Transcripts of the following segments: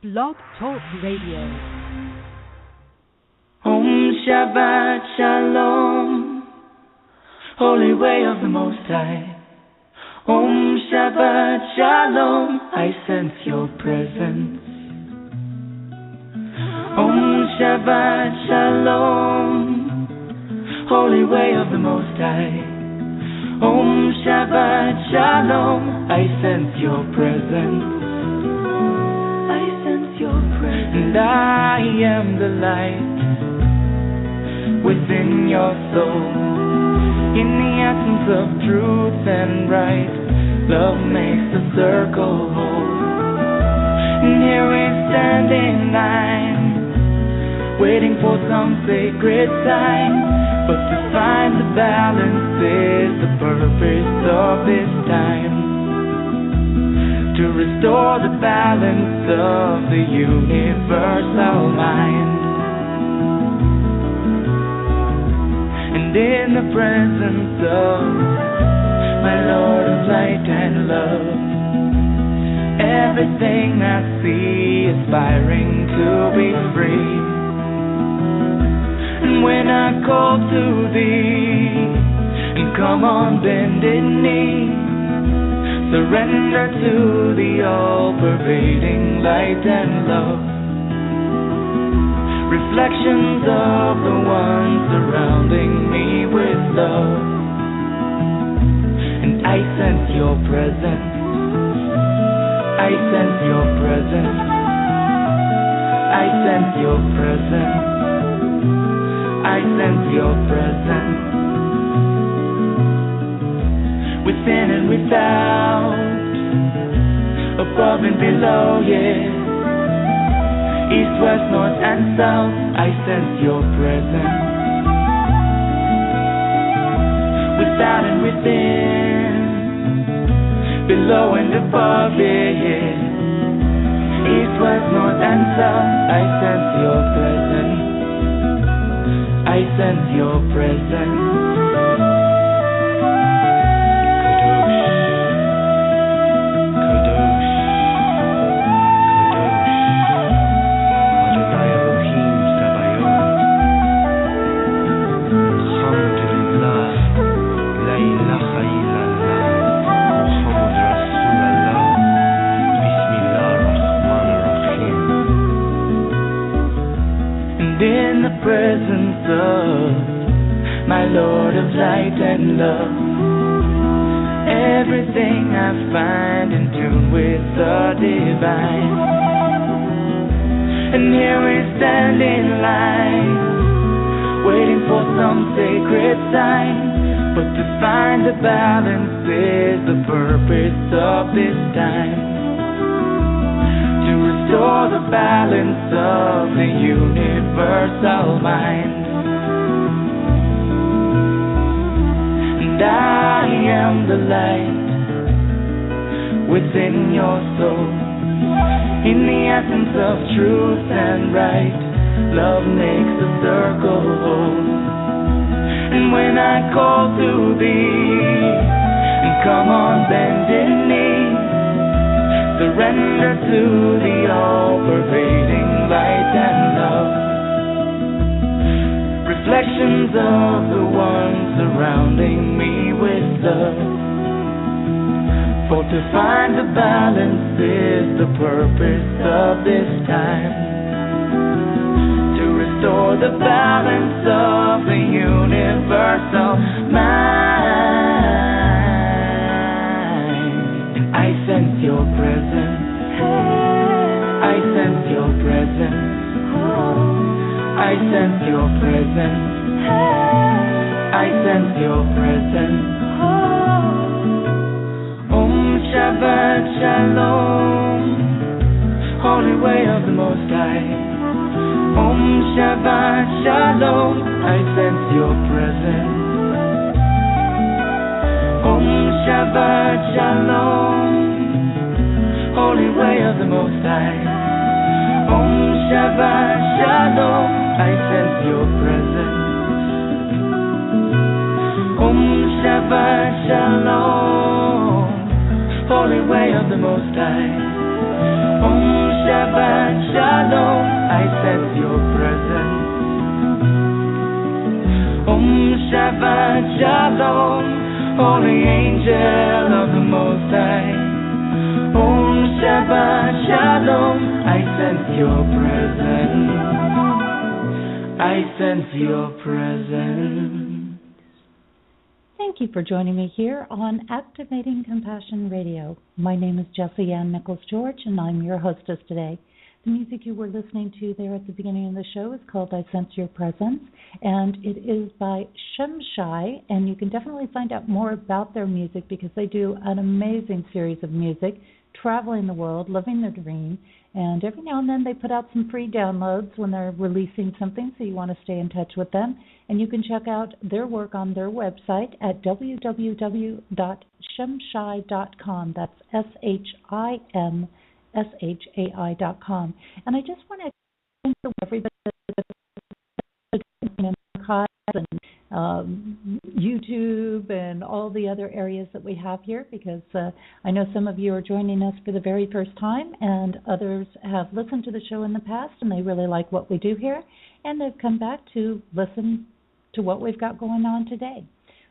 Blog Talk Radio. Om Shabbat Shalom, Holy Way of the Most High. Om Shabbat Shalom, I sense your presence. Om Shabbat Shalom, Holy Way of the Most High. Om Shabbat Shalom, I sense your presence. I sense your presence. And I am the light within your soul. In the essence of truth and right, love makes the circle whole. And here we stand in line, waiting for some sacred sign. But to find the balance is the purpose of this time. To restore the balance of the universal mind. And in the presence of my Lord of light and love, everything I see aspiring to be free. And when I call to thee, and come on bended knee, surrender to the all-pervading light and love. Reflections of the one surrounding me with love. And I sense your presence. I sense your presence. I sense your presence. I sense your presence. Within and without, above and below, yeah. East, west, north, and south, I sense your presence. Without and within, below and above, yeah. East, west, north, and south, I sense your presence. I sense your presence. Presence of my Lord of light and love, everything I find in tune with the divine. And here we stand in line, waiting for some sacred sign. But to find the balance is the purpose of this time. To restore the balance of the universal mind. And I am the light within your soul. In the essence of truth and right, love makes the circle whole. And when I call to thee, and come on bended knee, surrender to the all-pervading light and love. Reflections of the one surrounding me with love. For to find the balance is the purpose of this time. To restore the balance of the universal mind. And I sense your presence. I sense your presence. I sense your presence. I sense your presence. Om Shabbat Shalom, Holy Way of the Most High. Om Shabbat Shalom, I sense your presence. Om Shabbat Shalom, Holy Way of the Most High. Om Shabbat Shalom, I sense your presence. Om Shabbat Shalom, Holy Way of the Most High. Om Shabbat Shabbat Shalom, holy angel of the Most High. Om Shabbat Shalom, I sense your presence. I sense your presence. Thank you for joining me here on Activating Compassion Radio. My name is Jessie Ann Nichols George, and I'm your hostess today. The music you were listening to there at the beginning of the show is called I Sense Your Presence, and it is by Shemshai, and you can definitely find out more about their music because they do an amazing series of music, traveling the world, living their dream, and every now and then they put out some free downloads when they're releasing something, so you want to stay in touch with them. And you can check out their work on their website at www.shemshai.com. That's SHIMSHAI.com. And I just want to thank everybody in archives and YouTube and all the other areas that we have here, because I know some of you are joining us for the very first time, and others have listened to the show in the past and they really like what we do here, and they've come back to listen to what we've got going on today.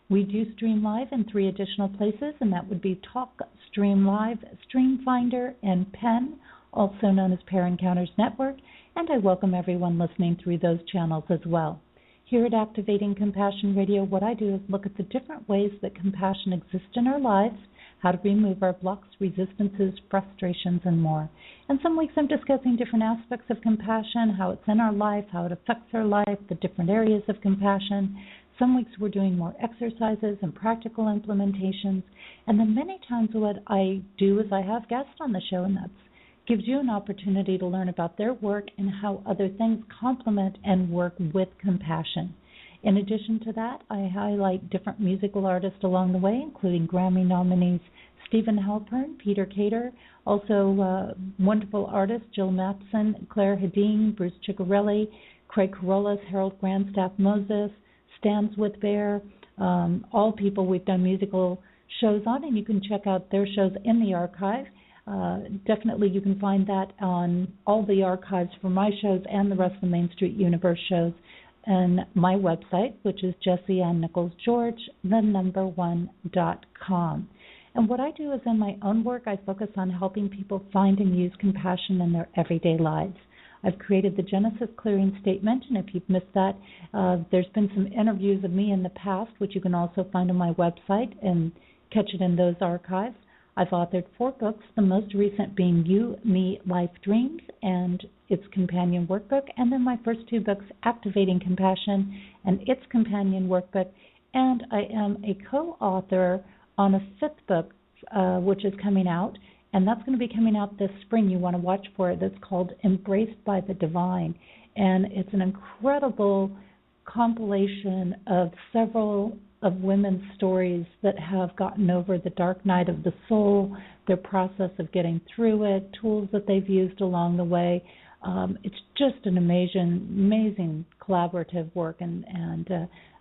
We do stream live in 3 additional places, and that would be Talk, Stream Live, Stream Finder, and Pen, also known as Pair Encounters Network, and I welcome everyone listening through those channels as well. Here at Activating Compassion Radio, what I do is look at the different ways that compassion exists in our lives, how to remove our blocks, resistances, frustrations, and more. And some weeks I'm discussing different aspects of compassion, how it's in our life, how it affects our life, the different areas of compassion. Some weeks we're doing more exercises and practical implementations. And then many times what I do is I have guests on the show, and that gives you an opportunity to learn about their work and how other things complement and work with compassion. In addition to that, I highlight different musical artists along the way, including Grammy nominees Stephen Halpern, Peter Cater, also wonderful artists Jill Matheson, Claire Hedin, Bruce Ciccarelli, Craig Corollas, Harold Grandstaff Moses, Stans with Bear, all people we've done musical shows on, and you can check out their shows in the archive. Definitely you can find that on all the archives for my shows and the rest of the Main Street Universe shows and my website, which is JessieAnnNicholsGeorge1.com. And what I do is in my own work, I focus on helping people find and use compassion in their everyday lives. I've created the Genesis Clearing Statement, and if you've missed that, there's been some interviews of me in the past, which you can also find on my website and catch it in those archives. I've authored 4 books, the most recent being You, Me, Life, Dreams, and its companion workbook, and then my first 2 books, Activating Compassion and its companion workbook, and I am a co-author on a 5th book, which is coming out, and that's going to be coming out this spring. You want to watch for it. That's called Embraced by the Divine, and it's an incredible compilation of several of women's stories that have gotten over the dark night of the soul, their process of getting through it, tools that they've used along the way. It's just an amazing collaborative work, and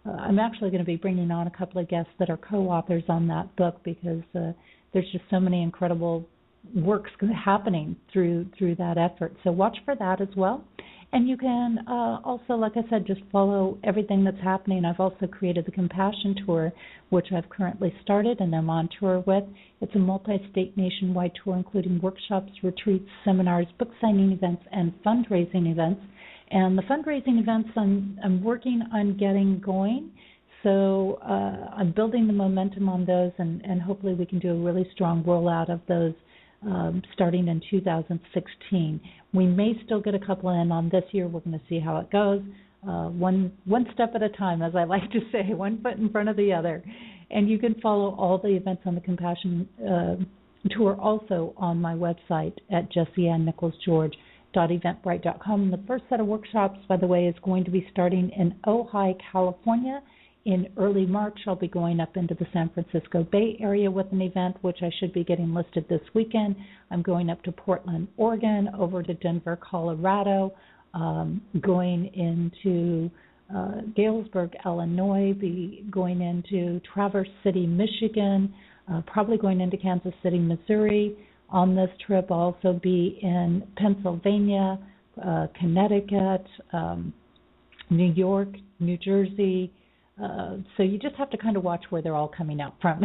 I'm actually going to be bringing on a couple of guests that are co-authors on that book because there's just so many incredible works happening through that effort. So watch for that as well. And you can also, like I said, just follow everything that's happening. I've also created the Compassion Tour, which I've currently started and I'm on tour with. It's a multi-state nationwide tour, including workshops, retreats, seminars, book signing events, and fundraising events. And the fundraising events I'm working on getting going. So I'm building the momentum on those, and hopefully we can do a really strong rollout of those starting in 2016. We may still get a couple in on this year. We're going to see how it goes. One step at a time, as I like to say, one foot in front of the other. And you can follow all the events on the Compassion Tour also on my website at JessieAnnNicholsGeorge.eventbrite.com. The first set of workshops, by the way, is going to be starting in Ojai, California. In early March, I'll be going up into the San Francisco Bay Area with an event, which I should be getting listed this weekend. I'm going up to Portland, Oregon, over to Denver, Colorado, going into Galesburg, Illinois, be going into Traverse City, Michigan, probably going into Kansas City, Missouri. On this trip, I'll also be in Pennsylvania, Connecticut, New York, New Jersey, So you just have to kind of watch where they're all coming out from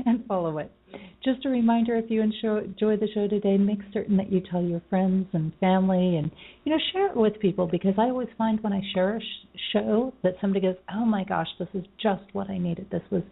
and follow it. Just a reminder, if you enjoy the show today, make certain that you tell your friends and family and, share it with people, because I always find when I share a show that somebody goes, oh my gosh, this is just what I needed. This was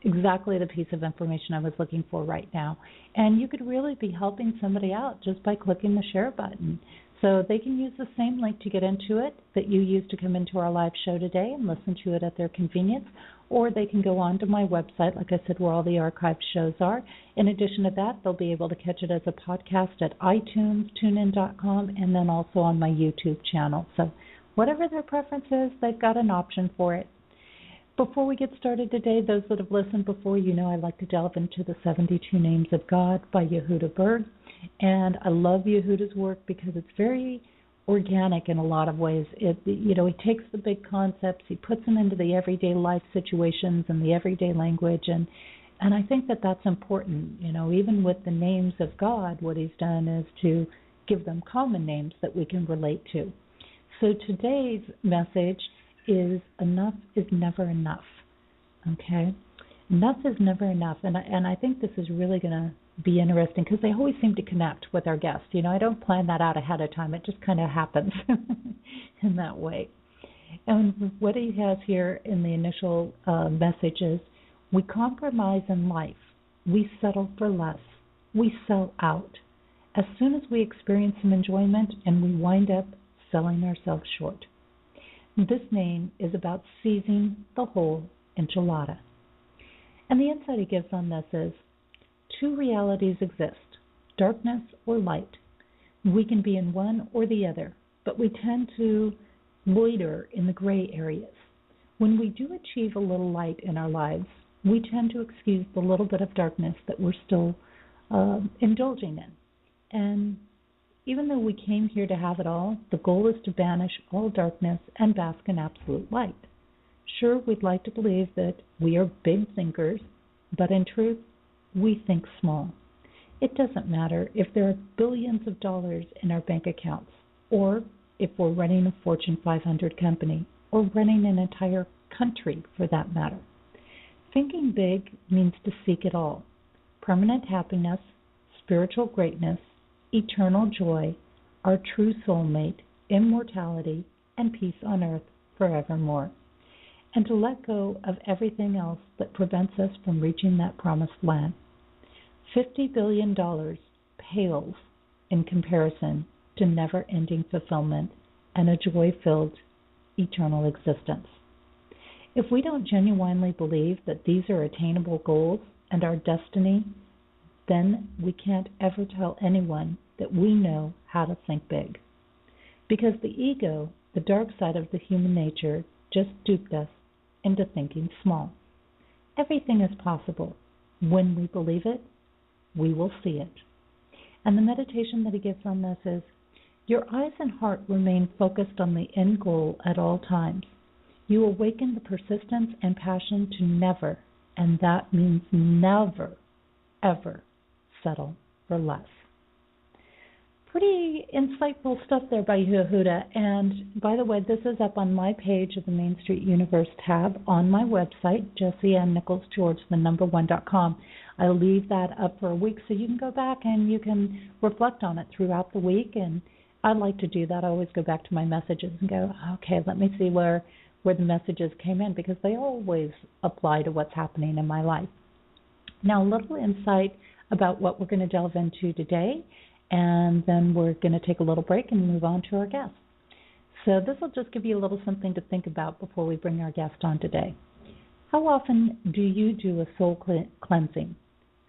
exactly the piece of information I was looking for right now. And you could really be helping somebody out just by clicking the share button. So they can use the same link to get into it that you used to come into our live show today and listen to it at their convenience, or they can go on to my website, like I said, where all the archived shows are. In addition to that, they'll be able to catch it as a podcast at iTunes, TuneIn.com, and then also on my YouTube channel. So whatever their preference is, they've got an option for it. Before we get started today, those that have listened before, I like to delve into the 72 Names of God by Yehuda Berg. And I love Yehuda's work because it's very organic in a lot of ways. He takes the big concepts, he puts them into the everyday life situations and the everyday language, and I think that that's important. Even with the names of God, what he's done is to give them common names that we can relate to. So today's message is enough is never enough. Okay? Enough is never enough, and I think this is really going to be interesting because they always seem to connect with our guests. I don't plan that out ahead of time. It just kind of happens in that way. And what he has here in the initial message is, we compromise in life. We settle for less. We sell out. As soon as we experience some enjoyment, and we wind up selling ourselves short. This name is about seizing the whole enchilada. And the insight he gives on this is, two realities exist, darkness or light. We can be in one or the other, but we tend to loiter in the gray areas. When we do achieve a little light in our lives, we tend to excuse the little bit of darkness that we're still indulging in. And even though we came here to have it all, the goal is to banish all darkness and bask in absolute light. Sure, we'd like to believe that we are big thinkers, but in truth, we think small. It doesn't matter if there are billions of dollars in our bank accounts, or if we're running a Fortune 500 company, or running an entire country for that matter. Thinking big means to seek it all: permanent happiness, spiritual greatness, eternal joy, our true soulmate, immortality, and peace on earth forevermore. And to let go of everything else that prevents us from reaching that promised land. $50 billion pales in comparison to never-ending fulfillment and a joy-filled eternal existence. If we don't genuinely believe that these are attainable goals and our destiny, then we can't ever tell anyone that we know how to think big. Because the ego, the dark side of the human nature, just duped us into thinking small. Everything is possible. When we believe it, we will see it. And the meditation that he gives on this is, your eyes and heart remain focused on the end goal at all times. You awaken the persistence and passion to never, and that means never, ever settle for less. Pretty insightful stuff there by Yehuda. And by the way, this is up on my page of the Main Street Universe tab on my website, JessieAnnNicholsGeorge1.com. I'll leave that up for a week so you can go back and you can reflect on it throughout the week. And I like to do that. I always go back to my messages and go, okay, let me see where the messages came in, because they always apply to what's happening in my life. Now, a little insight about what we're going to delve into today, and then we're going to take a little break and move on to our guest. So this will just give you a little something to think about before we bring our guest on today. How often do you do a soul cleansing?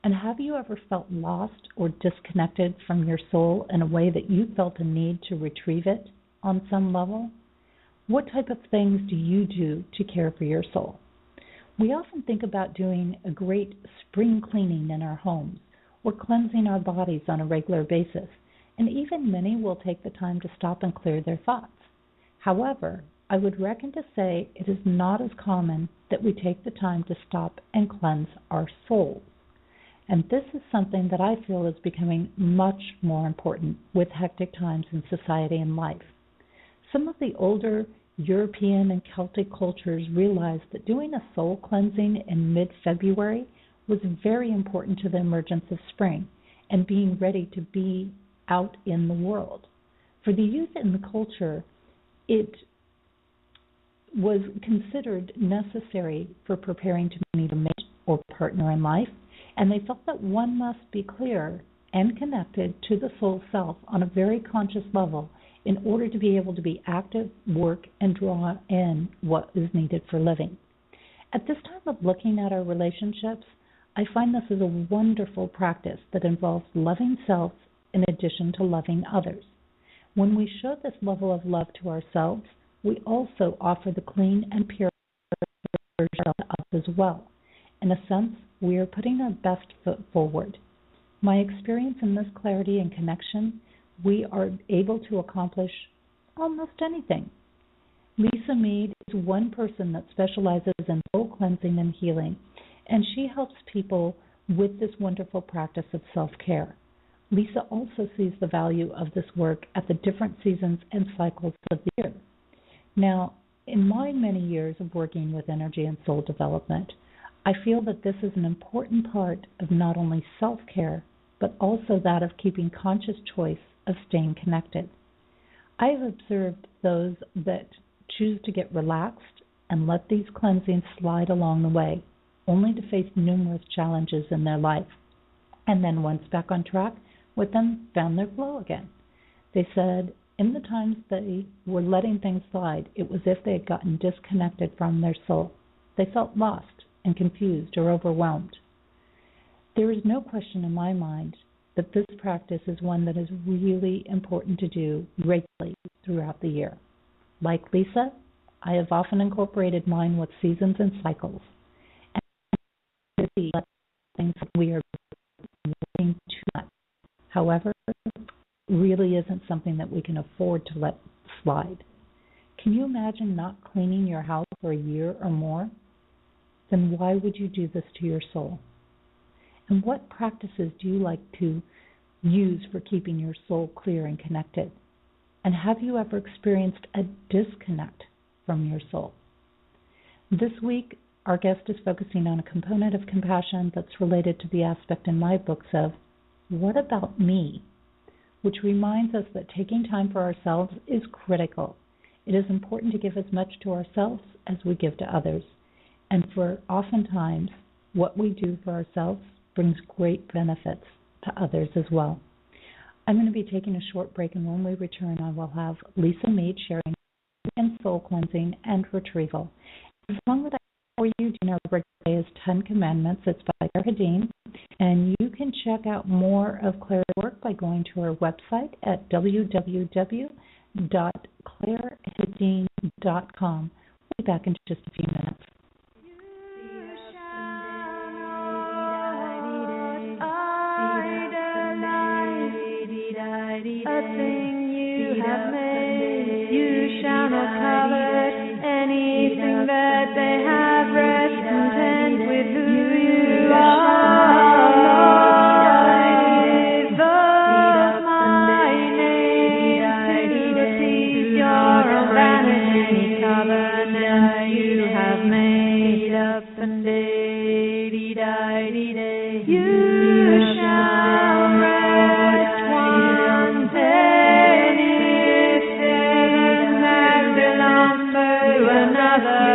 And have you ever felt lost or disconnected from your soul in a way that you felt a need to retrieve it on some level? What type of things do you do to care for your soul? We often think about doing a great spring cleaning in our homes, or cleansing our bodies on a regular basis, and even many will take the time to stop and clear their thoughts. However, I would reckon to say it is not as common that we take the time to stop and cleanse our souls. And this is something that I feel is becoming much more important with hectic times in society and life. Some of the older European and Celtic cultures realized that doing a soul cleansing in mid-February was very important to the emergence of spring and being ready to be out in the world. For the youth in the culture, it was considered necessary for preparing to meet a mate or partner in life, and they felt that one must be clear and connected to the soul self on a very conscious level in order to be able to be active, work, and draw in what is needed for living. At this time of looking at our relationships, I find this is a wonderful practice that involves loving self in addition to loving others. When we show this level of love to ourselves, we also offer the clean and pure version of us as well. In a sense, we are putting our best foot forward. My experience in this clarity and connection, we are able to accomplish almost anything. Lisa Meade is one person that specializes in soul cleansing and healing, and she helps people with this wonderful practice of self-care. Lisa also sees the value of this work at the different seasons and cycles of the year. Now, in my many years of working with energy and soul development, I feel that this is an important part of not only self-care, but also that of keeping conscious choice of staying connected. I have observed those that choose to get relaxed and let these cleansings slide along the way, only to face numerous challenges in their life, and then once back on track, with them found their flow again. They said in the times they were letting things slide, it was as if they had gotten disconnected from their soul. They felt lost and confused or overwhelmed. There is no question in my mind that this practice is one that is really important to do regularly throughout the year. Like Lisa, I have often incorporated mine with seasons and cycles. And see things that we are doing too much. However, really isn't something that we can afford to let slide. Can you imagine not cleaning your house for a year or more? Then why would you do this to your soul? And what practices do you like to use for keeping your soul clear and connected? And have you ever experienced a disconnect from your soul? This week, our guest is focusing on a component of compassion that's related to the aspect in my books of, what about me? Which reminds us that taking time for ourselves is critical. It is important to give as much to ourselves as we give to others. And for oftentimes, what we do for ourselves brings great benefits to others as well. I'm going to be taking a short break, and when we return, I will have Lisa Meade sharing in soul cleansing and retrieval. The song that I have for you during our break today is 10 Commandments. It's by Claire Hedin, and you can check out more of Claire's work by going to her website at www.clairehedin.com. We'll be back in just a few minutes. A thing you have made, you shall not covet anything that they have. Rest content with who you are. Invoke my name to appease your own vanity. Covenant you have made up and day. You shall rest one penny that belongs to another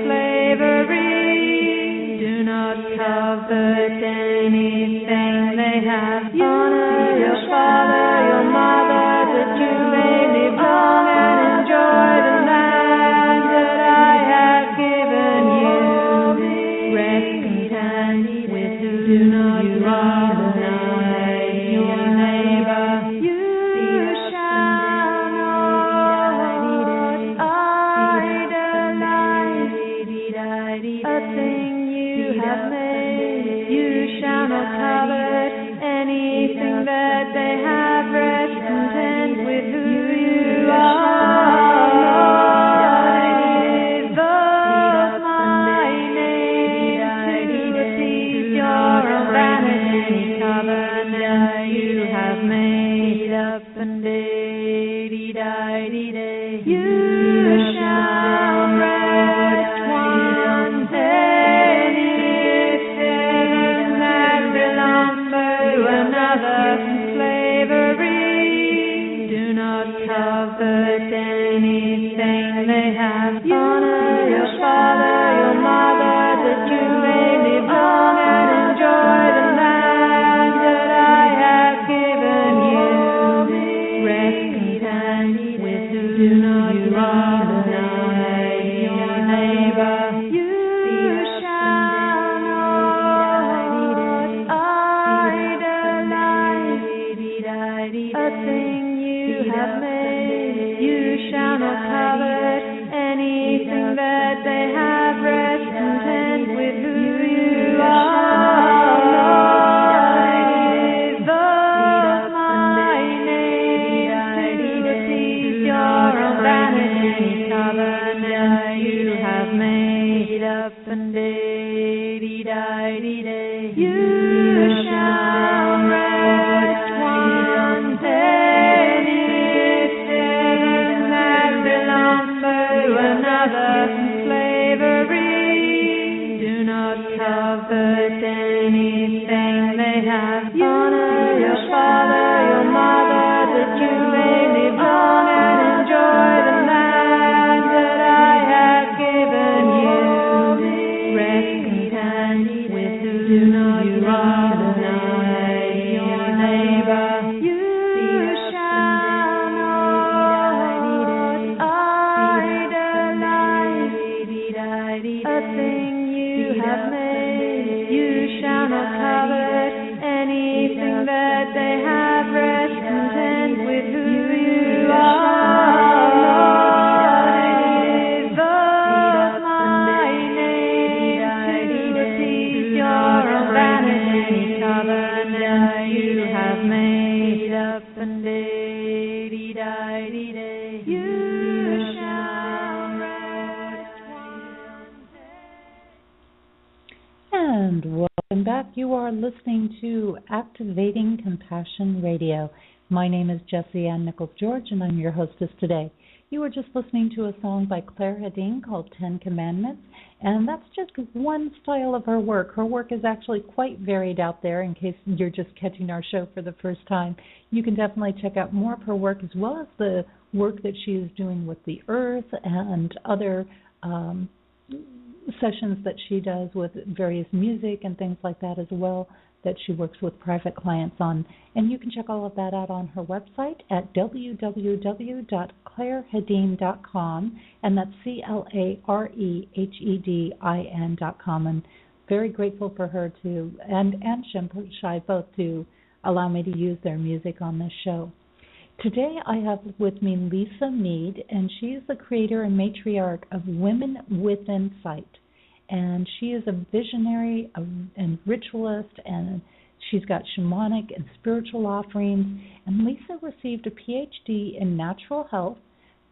slavery. Do not covet anything they have. Honor your father, your mother, that you may live long and enjoy the land that I have given you. Rest content with who you are. Your neighbor, you shall not idolize a thing you have made. You shall not covet anything that they have. Rest content with who you are. Invoke my name to appease your own vanity. Covenant you have made up and day. You shall anything they have. Honor your father, your mother, that you may live long and enjoy the land that I have given you. Rest content with who you are, deny your neighbor. You shall not idolize a thing you have made. You shall not covet anything that they have. Rest content with who you are. Invoke my name to appease your own vanity. Covenant you have made up and you shall rest one anything that belongs to another from slavery. Do not covet anything they have. Honor your father, your mother, that you may live long and enjoy the land that I have given you. Rest content with who you are, deny your neighbor. You shall not idolize a thing you have made. You shall not covet anything that they have. Rest content with who you are. Invoke my name to appease your own vanity. Covenant you have made up and you shall rest one day. And welcome back. You are listening to Activating Compassion Radio. My name is Jessie Ann Nichols George, and I'm your hostess today. You were just listening to a song by Claire Hedin called 10 Commandments, and that's just one style of her work. Her work is actually quite varied out there. In case you're just catching our show for the first time, you can definitely check out more of her work, as well as the work that she is doing with the earth and other sessions that she does with various music and things like that as well, that she works with private clients on. And you can check all of that out on her website at www.clairehedin.com, and that's CLAREHEDIN.com. And very grateful for her to, and Shimpa Shai both, to allow me to use their music on this show. Today I have with me Lisa Meade, and she is the creator and matriarch of Women with Insight. And she is a visionary and ritualist, and she's got shamanic and spiritual offerings. And Lisa received a PhD in natural health,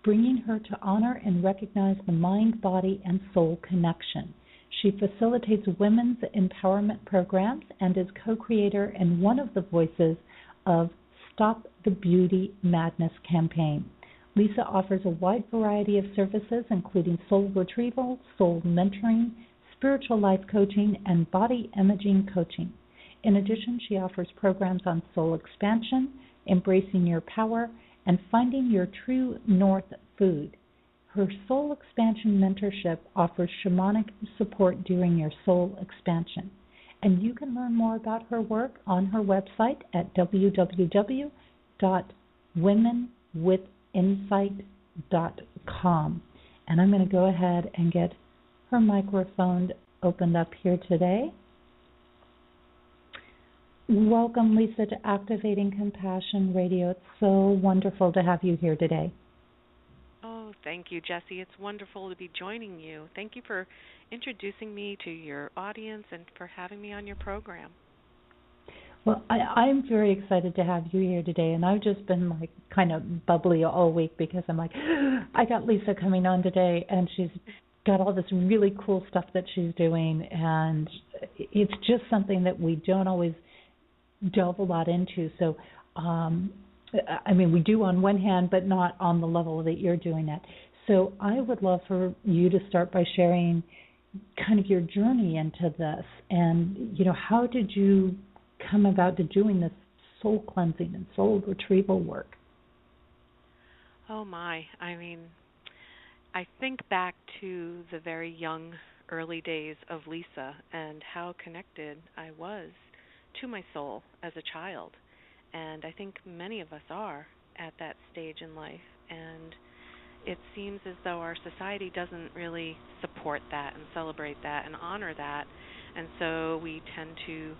bringing her to honor and recognize the mind, body, and soul connection. She facilitates women's empowerment programs and is co-creator and one of the voices of Stop the Beauty Madness campaign. Lisa offers a wide variety of services, including soul retrieval, soul mentoring, spiritual life coaching, and body imaging coaching. In addition, she offers programs on soul expansion, embracing your power, and finding your true north food. Her soul expansion mentorship offers shamanic support during your soul expansion. And you can learn more about her work on her website at www.womenwithinsight.com. And I'm going to go ahead and get her microphone opened up here today. Welcome, Lisa, to Activating Compassion Radio. It's so wonderful to have you here today. Oh, thank you, Jessie. It's wonderful to be joining you. Thank you for introducing me to your audience and for having me on your program. Well, I'm very excited to have you here today, and I've just been like kind of bubbly all week because I'm like, I got Lisa coming on today, and she's got all this really cool stuff that she's doing, and it's just something that we don't always delve a lot into. So, I mean, we do on one hand, but not on the level that you're doing it. So I would love for you to start by sharing kind of your journey into this, and, you know, how did you come about to doing this soul cleansing and soul retrieval work? Oh my. I mean, I think back to the very young, early days of Lisa and how connected I was to my soul as a child. And I think many of us are at that stage in life. And it seems as though our society doesn't really support that and celebrate that and honor that. And so we tend to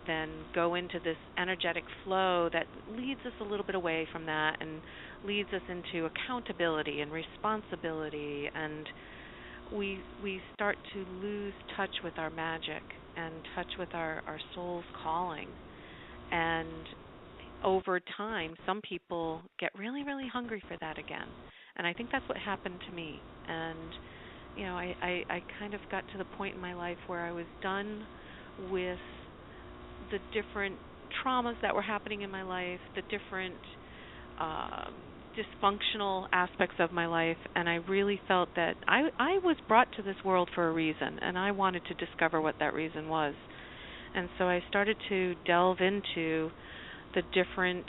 then go into this energetic flow that leads us a little bit away from that and leads us into accountability and responsibility, and we start to lose touch with our magic and touch with our soul's calling. And over time, some people get really, really hungry for that again. And I think that's what happened to me. And, I kind of got to the point in my life where I was done with the different traumas that were happening in my life, the different dysfunctional aspects of my life, and I really felt that I was brought to this world for a reason, and I wanted to discover what that reason was. And so I started to delve into the different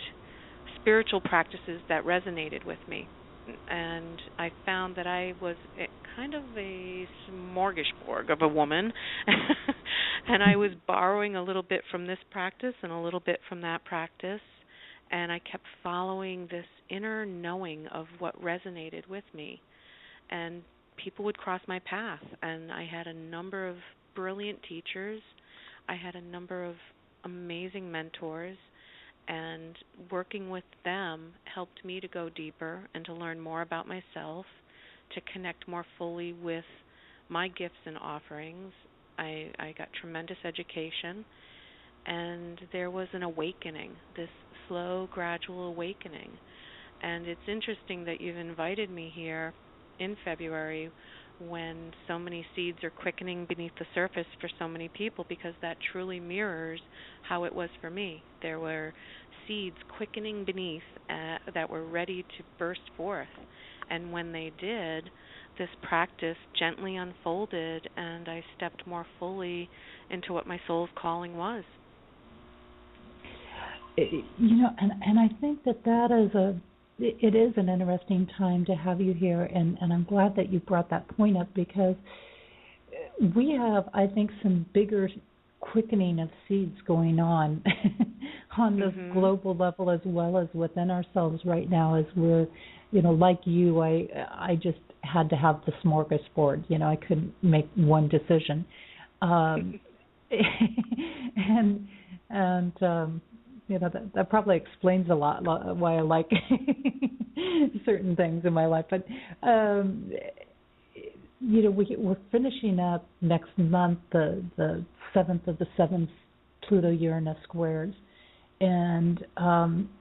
spiritual practices that resonated with me. And I found that I was kind of a smorgasbord of a woman, and I was borrowing a little bit from this practice and a little bit from that practice, and I kept following this inner knowing of what resonated with me. And people would cross my path, and I had a number of brilliant teachers. I had a number of amazing mentors, and working with them helped me to go deeper and to learn more about myself, to connect more fully with my gifts and offerings. I got tremendous education, and there was an awakening, this slow, gradual awakening. And it's interesting that you've invited me here in February when so many seeds are quickening beneath the surface for so many people, because that truly mirrors how it was for me. There were seeds quickening beneath that were ready to burst forth. And when they did, this practice gently unfolded, and I stepped more fully into what my soul's calling was. And I think that it is an interesting time to have you here, and I'm glad that you brought that point up, because we have, I think, some bigger quickening of seeds going on on this global level as well as within ourselves right now, as we're, like you, I just had to have the smorgasbord. I couldn't make one decision. That probably explains a lot why I like certain things in my life. But we're finishing up next month the 7th of the 7th Pluto-Uranus squares. And,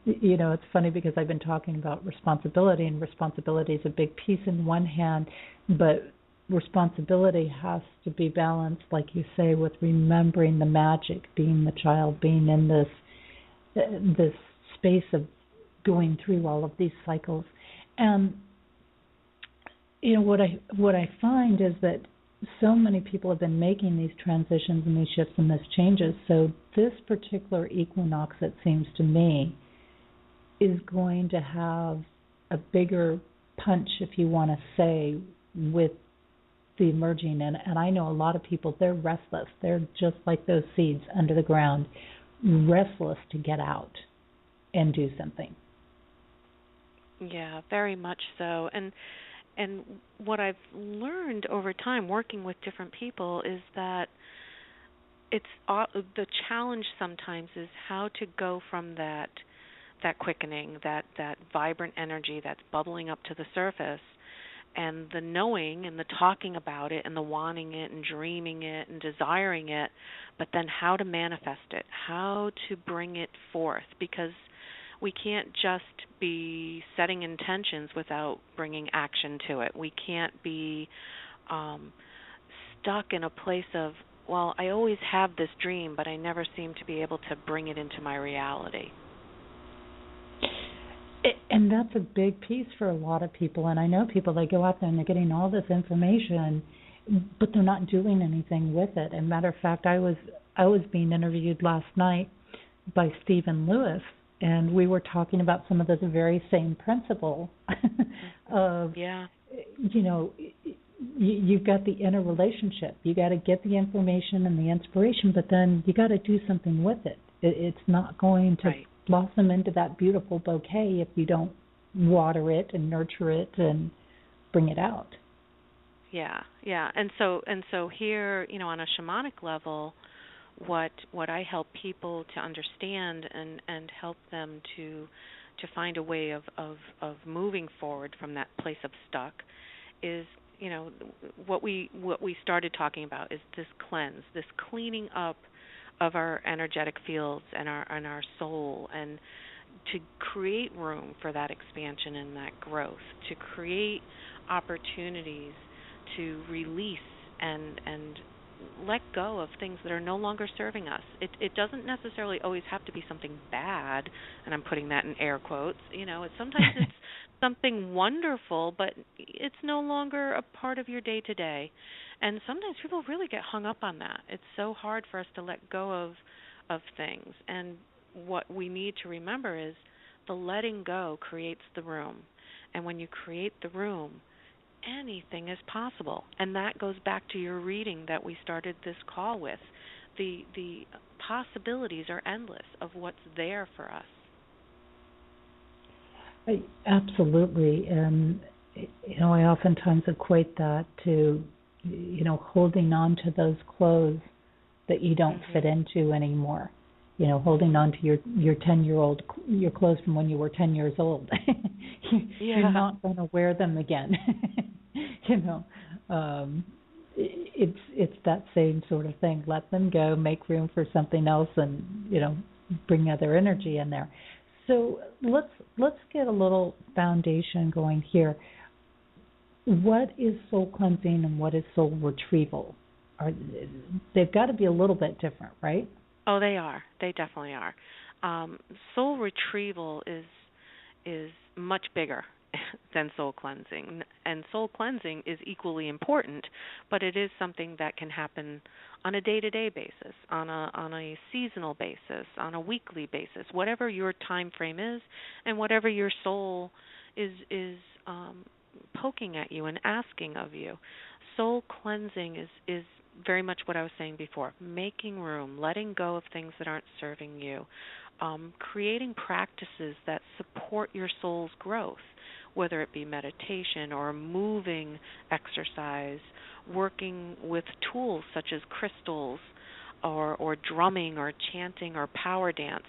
it's funny because I've been talking about responsibility, and responsibility is a big piece in one hand, but responsibility has to be balanced, like you say, with remembering the magic, being the child, being in this space of going through all of these cycles. And what I find is that so many people have been making these transitions and these shifts and these changes. So this particular equinox, it seems to me, is going to have a bigger punch, if you want to say, with the emerging. And I know a lot of people, they're restless. They're just like those seeds under the ground, restless to get out and do something. Yeah, very much so. And what I've learned over time working with different people is that it's the challenge sometimes is how to go from that quickening, that vibrant energy that's bubbling up to the surface, and the knowing and the talking about it and the wanting it and dreaming it and desiring it, but then how to manifest it, how to bring it forth, because we can't just be setting intentions without bringing action to it. We can't be stuck in a place of, well, I always have this dream, but I never seem to be able to bring it into my reality. And that's a big piece for a lot of people. And I know people, they go out there and they're getting all this information, but they're not doing anything with it. And matter of fact, I was being interviewed last night by Stephen Lewis, and we were talking about some of those very same principles of, Yeah. You've got the inner relationship. You got to get the information and the inspiration, but then you got to do something with it. It's not going to blossom into that beautiful bouquet if you don't water it and nurture it and bring it out. Yeah, yeah. And so here, on a shamanic level, what I help people to understand and help them to find a way of moving forward from that place of stuck is, what we started talking about is this cleanse, this cleaning up of our energetic fields and our soul, and to create room for that expansion and that growth, to create opportunities to release and let go of things that are no longer serving us. It doesn't necessarily always have to be something bad, and I'm putting that in air quotes. Sometimes it's something wonderful, but it's no longer a part of your day-to-day. And sometimes people really get hung up on that. It's so hard for us to let go of things. And what we need to remember is the letting go creates the room. And when you create the room, anything is possible. And that goes back to your reading that we started this call with. The possibilities are endless of what's there for us. Absolutely. And, I oftentimes equate that to, holding on to those clothes that you don't fit into anymore. Holding on to your 10-year-old, your clothes from when you were 10 years old. You're not going to wear them again. It's that same sort of thing. Let them go, make room for something else, and bring other energy in there. So let's get a little foundation going here. What is soul cleansing and what is soul retrieval? They've got to be a little bit different, right? Oh, they are. They definitely are. Soul retrieval is much bigger than soul cleansing, and soul cleansing is equally important, but it is something that can happen on a day-to-day basis, on a seasonal basis, on a weekly basis, whatever your time frame is, and whatever your soul is poking at you and asking of you. Soul cleansing is very much what I was saying before, making room, letting go of things that aren't serving you, creating practices that support your soul's growth, whether it be meditation or moving exercise, working with tools such as crystals or drumming or chanting or power dance.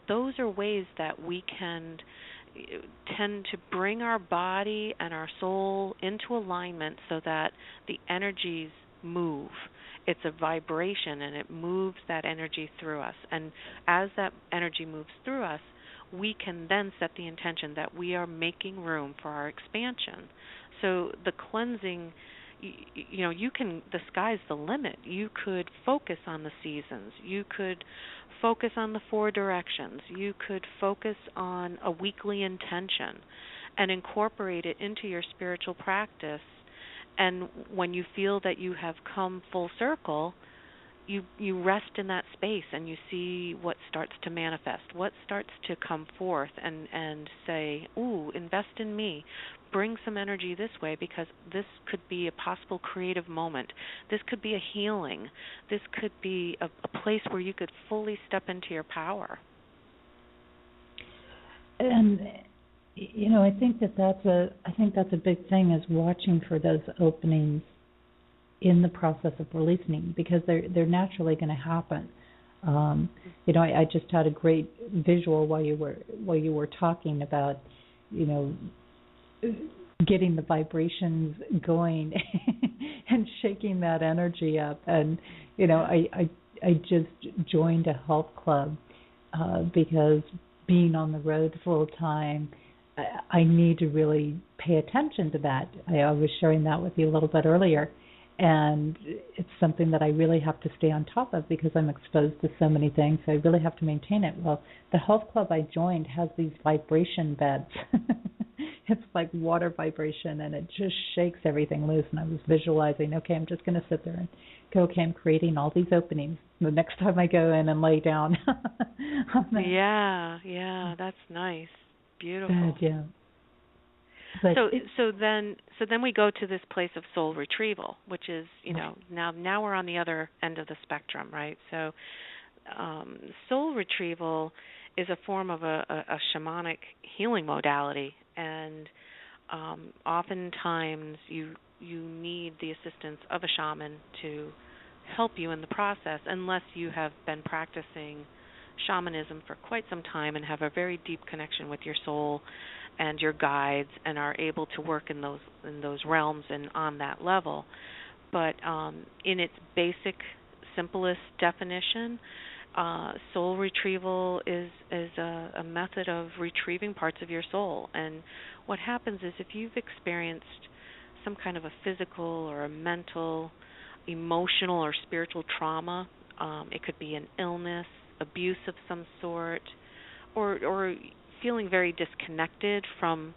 Those are ways that we can tend to bring our body and our soul into alignment so that the energies move. It's a vibration, and it moves that energy through us. And as that energy moves through us, we can then set the intention that we are making room for our expansion. So the cleansing, the sky's the limit. You could focus on the seasons. You could focus on the 4 directions. You could focus on a weekly intention and incorporate it into your spiritual practice. And when you feel that you have come full circle, you rest in that space and you see what starts to manifest, what starts to come forth, and say, ooh, invest in me. Bring some energy this way, because this could be a possible creative moment. This could be a healing. This could be a place where you could fully step into your power. And I think that's a big thing, is watching for those openings in the process of releasing, because they're naturally going to happen. I just had a great visual while you were talking about, getting the vibrations going and shaking that energy up. And I just joined a health club because being on the road full time, I need to really pay attention to that. I was sharing that with you a little bit earlier, and it's something that I really have to stay on top of because I'm exposed to so many things, so I really have to maintain it. Well, the health club I joined has these vibration beds. It's like water vibration, and it just shakes everything loose, and I was visualizing, okay, I'm just going to sit there and go, okay, I'm creating all these openings the next time I go in and lay down. Yeah, that's nice. Beautiful. Yeah. But so then we go to this place of soul retrieval, which is, now we're on the other end of the spectrum, right? So soul retrieval is a form of a shamanic healing modality, and oftentimes you need the assistance of a shaman to help you in the process, unless you have been practicing shamanism for quite some time and have a very deep connection with your soul and your guides and are able to work in those realms and on that level. But in its basic, simplest definition, soul retrieval is a method of retrieving parts of your soul. And what happens is, if you've experienced some kind of a physical or a mental, emotional or spiritual trauma, it could be an illness, abuse of some sort, or feeling very disconnected from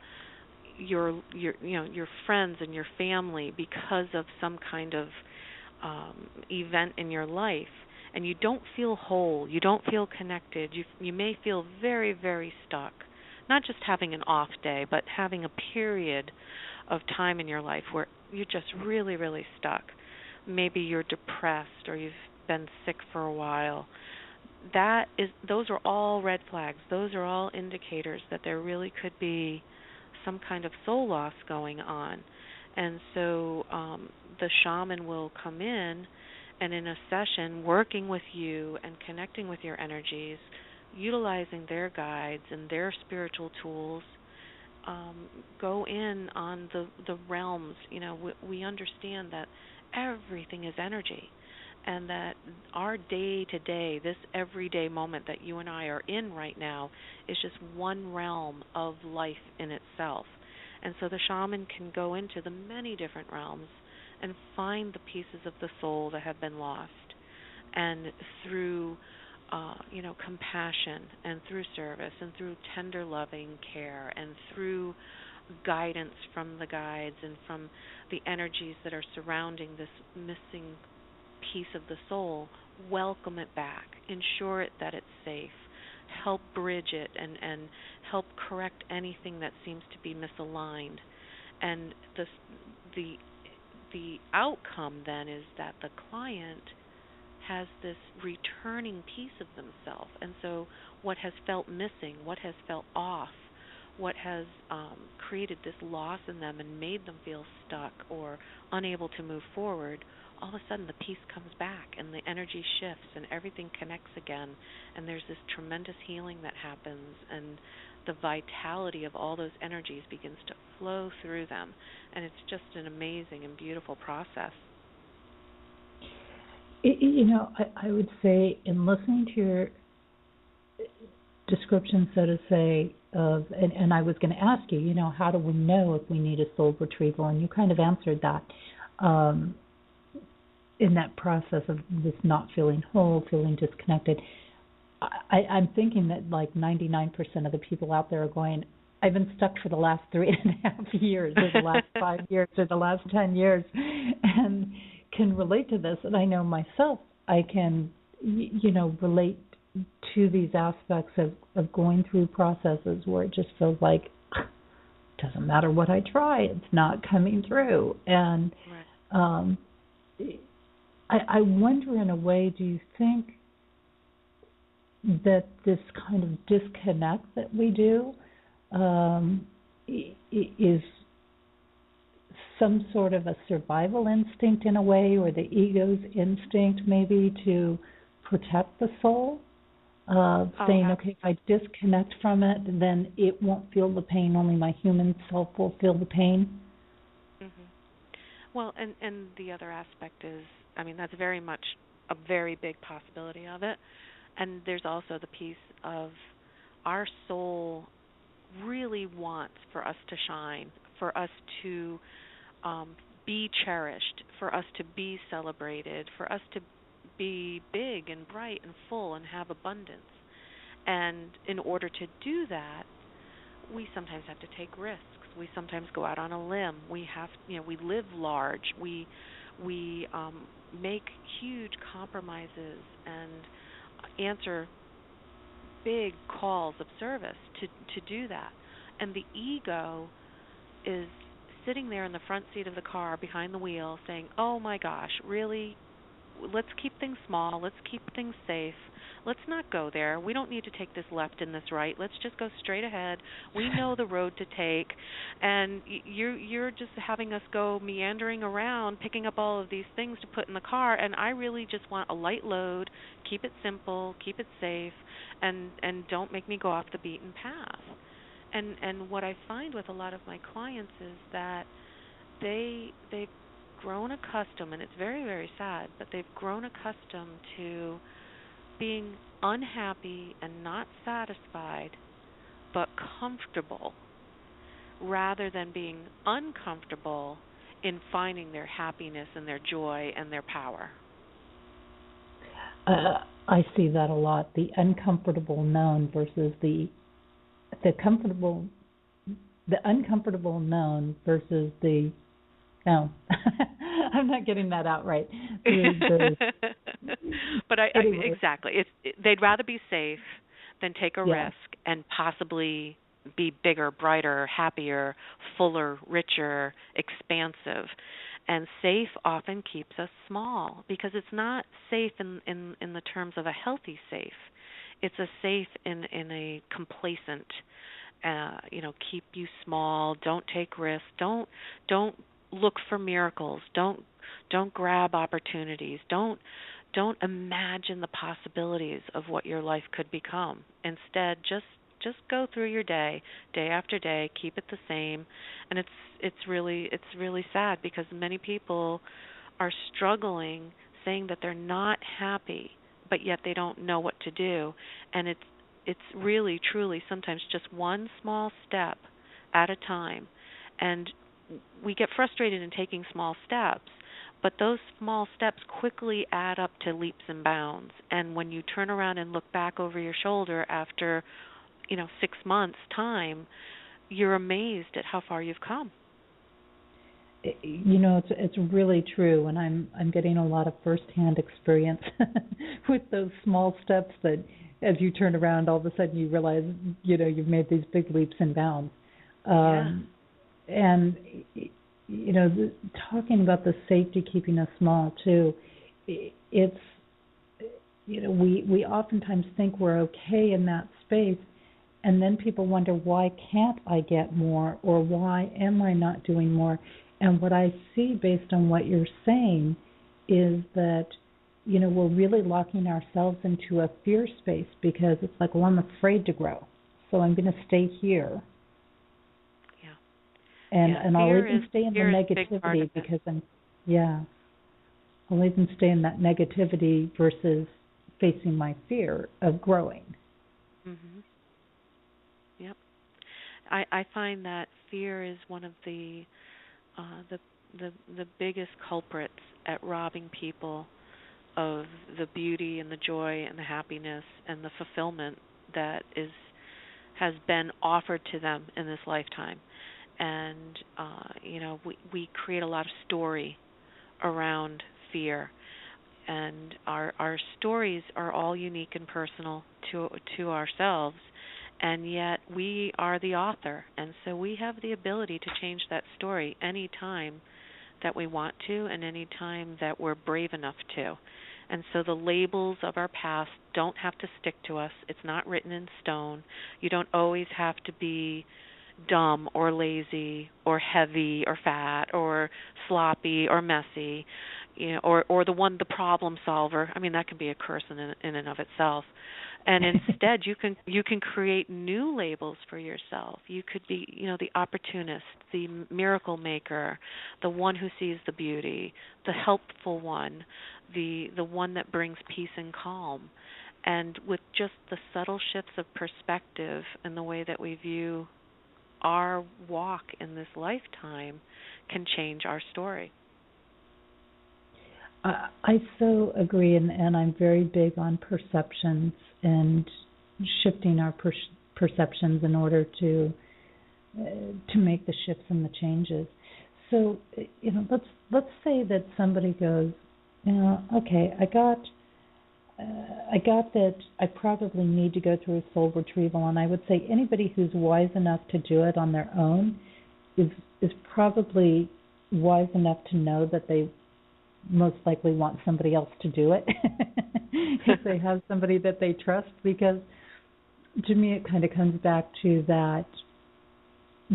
your friends and your family because of some kind of event in your life, and you don't feel whole, you don't feel connected, you may feel very, very stuck. Not just having an off day, but having a period of time in your life where you're just really, really stuck. Maybe you're depressed or you've been sick for a while. Those are all red flags. Those are all indicators that there really could be some kind of soul loss going on. And so the shaman will come in and, in a session, working with you and connecting with your energies, utilizing their guides and their spiritual tools, go in on the realms. We understand that everything is energy, and that our day-to-day, this everyday moment that you and I are in right now, is just one realm of life in itself. And so the shaman can go into the many different realms and find the pieces of the soul that have been lost. And through compassion and through service and through tender loving care and through guidance from the guides and from the energies that are surrounding this missing piece of the soul, welcome it back, ensure it that it's safe, help bridge it and help correct anything that seems to be misaligned. And the outcome then is that the client has this returning piece of themselves. And so what has felt missing, what has felt off, what has created this loss in them and made them feel stuck or unable to move forward, all of a sudden the piece comes back and the energy shifts and everything connects again, and there's this tremendous healing that happens, and the vitality of all those energies begins to flow through them, and it's just an amazing and beautiful process. I would say, in listening to your description, so to say, and I was going to ask you, how do we know if we need a soul retrieval? And you kind of answered that in that process of this not feeling whole, feeling disconnected. I'm thinking that like 99% of the people out there are going, I've been stuck for the last 3.5 years, or the last 5 years, or the last 10 years, and can relate to this. And I know myself, I can, relate to these aspects of going through processes where it just feels like it doesn't matter what I try, it's not coming through. And right. I wonder, in a way, do you think that this kind of disconnect that we do is some sort of a survival instinct in a way, or the ego's instinct maybe to protect the soul? Saying, okay, if I disconnect from it, then it won't feel the pain, only my human self will feel the pain? Mm-hmm. Well, and the other aspect is, that's very much a very big possibility of it. And there's also the piece of our soul really wants for us to shine, for us to be cherished, for us to be celebrated, for us to be big and bright and full and have abundance. And in order to do that, we sometimes have to take risks. We sometimes go out on a limb. We have, we live large. We make huge compromises and answer big calls of service to do that. And the ego is sitting there in the front seat of the car behind the wheel saying, "Oh my gosh, really? Let's keep things small. Let's keep things safe. Let's not go there. We don't need to take this left and this right. Let's just go straight ahead. We know the road to take." And you're just having us go meandering around, picking up all of these things to put in the car. And I really just want a light load. Keep it simple. Keep it safe. And don't make me go off the beaten path. And what I find with a lot of my clients is that they've grown accustomed, and it's very, very sad, but they've grown accustomed to being unhappy and not satisfied, but comfortable, rather than being uncomfortable in finding their happiness and their joy and their power. I see that a lot. The uncomfortable known versus the uncomfortable known versus the no. I'm not getting that out right. But exactly. They'd rather be safe than take a risk and possibly be bigger, brighter, happier, fuller, richer, expansive. And safe often keeps us small because it's not safe in the terms of a healthy safe. It's a safe in a complacent, keep you small. Don't take risks. Don't look for miracles. Don't grab opportunities. Don't imagine the possibilities of what your life could become. Instead, just go through your day after day. Keep it the same, and it's really sad because many people are struggling, saying that they're not happy, but yet they don't know what to do, and it's really truly sometimes just one small step at a time, and we get frustrated in taking small steps, but those small steps quickly add up to leaps and bounds. And when you turn around and look back over your shoulder after, 6 months' time, you're amazed at how far you've come. It's really true, and I'm getting a lot of firsthand experience with those small steps that, as you turn around, all of a sudden you realize, you've made these big leaps and bounds. And, talking about the safety keeping us small, too, it's, we oftentimes think we're okay in that space, and then people wonder, why can't I get more, or why am I not doing more? And what I see based on what you're saying is that, we're really locking ourselves into a fear space because it's like, well, I'm afraid to grow, so I'm going to stay here. And I'll even stay in the negativity because I'll even stay in that negativity versus facing my fear of growing. Mm-hmm. Yep. I find that fear is one of the biggest culprits at robbing people of the beauty and the joy and the happiness and the fulfillment that has been offered to them in this lifetime. And, we create a lot of story around fear. And our stories are all unique and personal to ourselves. And yet we are the author. And so we have the ability to change that story any time that we want to and any time that we're brave enough to. And so the labels of our past don't have to stick to us. It's not written in stone. You don't always have to be dumb or lazy or heavy or fat or sloppy or messy, or the problem solver. I mean, that can be a curse in and of itself. And instead, you can create new labels for yourself. You could be, the opportunist, the miracle maker, the one who sees the beauty, the helpful one, the one that brings peace and calm. And with just the subtle shifts of perspective and the way that we view our walk in this lifetime can change our story. I so agree, and I'm very big on perceptions and shifting our perceptions in order to make the shifts and the changes. So, let's say that somebody goes, okay, I got that I probably need to go through a soul retrieval, and I would say anybody who's wise enough to do it on their own, is probably wise enough to know that they most likely want somebody else to do it if they have somebody that they trust, because to me it kind of comes back to that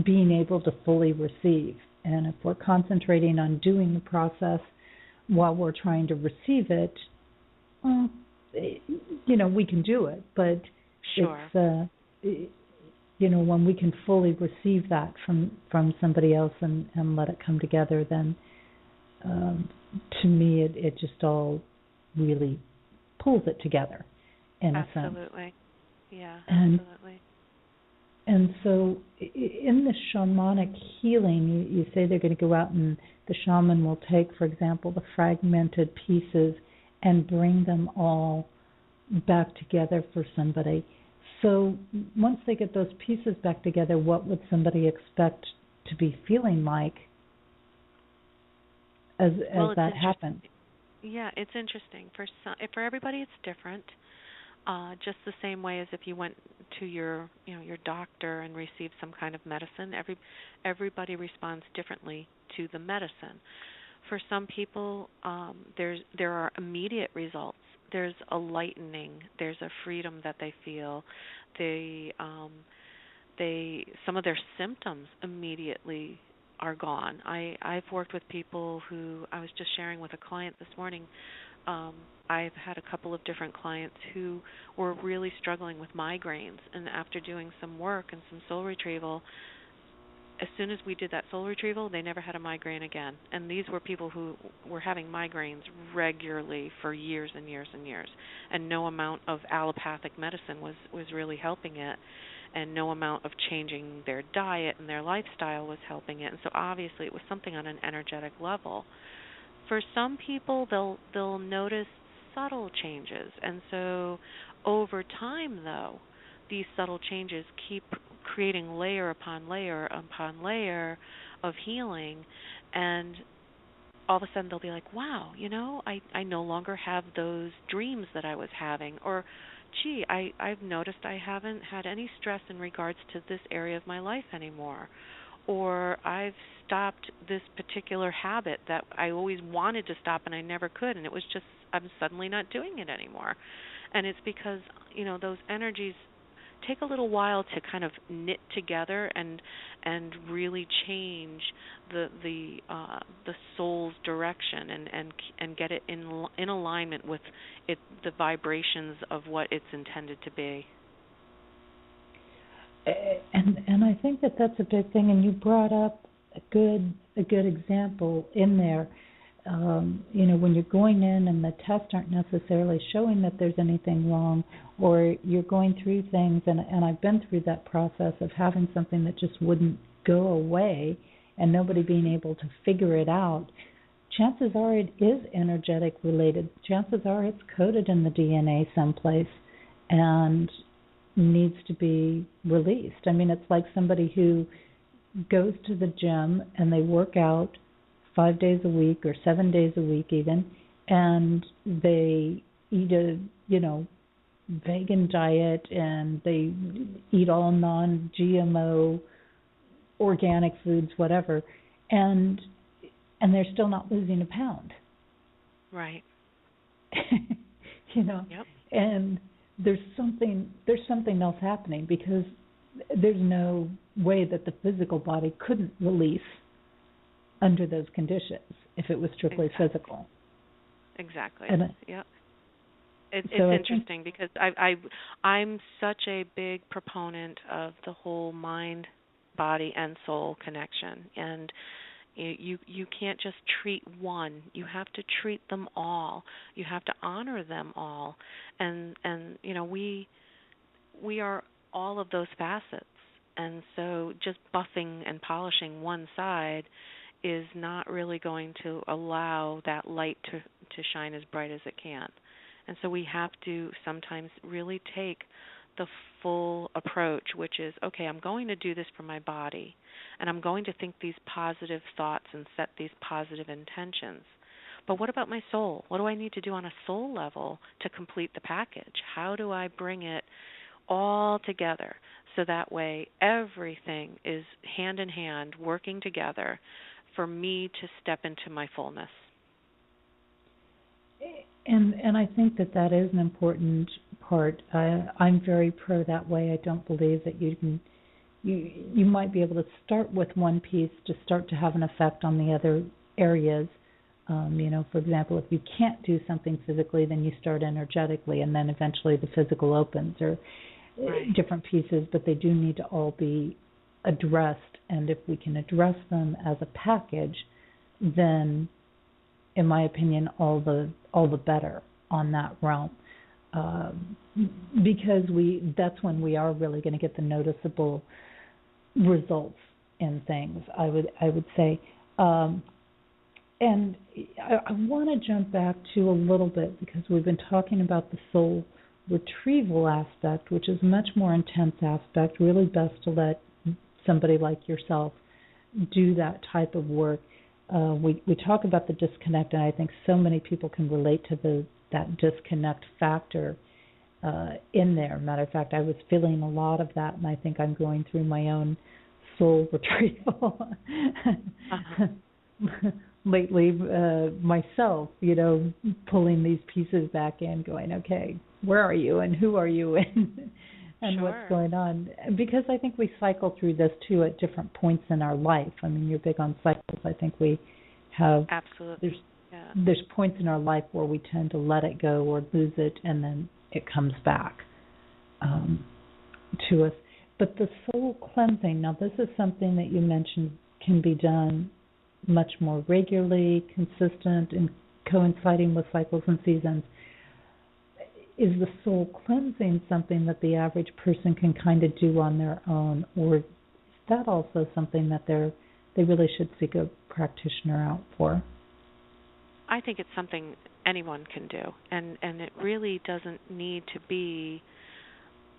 being able to fully receive. And if we're concentrating on doing the process while we're trying to receive it, well, we can do it, but sure. It's when we can fully receive that from somebody else and let it come together, then to me it just all really pulls it together in a sense. Absolutely. Yeah, and, absolutely. And so in the shamanic healing, you say they're going to go out and the shaman will take, for example, the fragmented pieces and bring them all back together for somebody. So once they get those pieces back together, what would somebody expect to be feeling like as that happens? Yeah, it's interesting. For everybody, it's different. Just the same way as if you went to your doctor and received some kind of medicine. Everybody responds differently to the medicine. For some people, there are immediate results. There's a lightening. There's a freedom that they feel. Some of their symptoms immediately are gone. I've worked with people who, I was just sharing with a client this morning. I've had a couple of different clients who were really struggling with migraines, and after doing some work and some soul retrieval, as soon as we did that soul retrieval, they never had a migraine again. And these were people who were having migraines regularly for years and years and years, and no amount of allopathic medicine was really helping it, and no amount of changing their diet and their lifestyle was helping it. And so obviously it was something on an energetic level. For some people, they'll notice subtle changes, and so over time, though, these subtle changes keep creating layer upon layer upon layer of healing, and all of a sudden they'll be like, wow, I no longer have those dreams that I was having, or gee, I've noticed I haven't had any stress in regards to this area of my life anymore, or I've stopped this particular habit that I always wanted to stop and I never could, and it was just I'm suddenly not doing it anymore. And it's because, those energies take a little while to kind of knit together and really change the soul's direction and get it in alignment with the vibrations of what it's intended to be. And I think that's a big thing, and you brought up a good example in there. When you're going in and the tests aren't necessarily showing that there's anything wrong, or you're going through things, and I've been through that process of having something that just wouldn't go away and nobody being able to figure it out, chances are it is energetic related. Chances are it's coded in the DNA someplace and needs to be released. I mean, it's like somebody who goes to the gym and they work out 5 days a week or 7 days a week even, and they eat a, vegan diet, and they eat all non-GMO organic foods, whatever, and they're still not losing a pound. Right. Yep. And there's something else happening, because there's no way that the physical body couldn't release under those conditions if it was strictly physical. Exactly. Yeah. It's interesting because I'm such a big proponent of the whole mind, body, and soul connection, and you can't just treat one. You have to treat them all. You have to honor them all, and we are all of those facets, and so just buffing and polishing one side is not really going to allow that light to shine as bright as it can. And so we have to sometimes really take the full approach, which is, okay, I'm going to do this for my body, and I'm going to think these positive thoughts and set these positive intentions. But what about my soul? What do I need to do on a soul level to complete the package? How do I bring it all together So that way everything is hand in hand, working together for me to step into my fullness. And I think that is an important part. I'm very pro that way. I don't believe that you might be able to start with one piece to start to have an effect on the other areas. For example, if you can't do something physically, then you start energetically, and then eventually the physical opens, or different pieces, but they do need to all be addressed. And if we can address them as a package, then, in my opinion, all the better on that realm, because that's when we are really going to get the noticeable results in things. I would say, and I want to jump back to a little bit, because we've been talking about the soul retrieval aspect, which is a much more intense aspect. Really best to let somebody like yourself do that type of work. We talk about the disconnect, and I think so many people can relate to that disconnect factor in there. Matter of fact, I was feeling a lot of that, and I think I'm going through my own soul retrieval lately myself, pulling these pieces back in, going, okay, where are you and who are you and Sure. what's going on? Because I think we cycle through this too at different points in our life. I mean, you're big on cycles. I think we have absolutely. There's points in our life where we tend to let it go or lose it, and then it comes back to us. But the soul cleansing, now this is something that you mentioned can be done much more regularly, consistent, and coinciding with cycles and seasons. Is the soul cleansing something that the average person can kind of do on their own, or is that also something that they really should seek a practitioner out for? I think it's something anyone can do, and it really doesn't need to be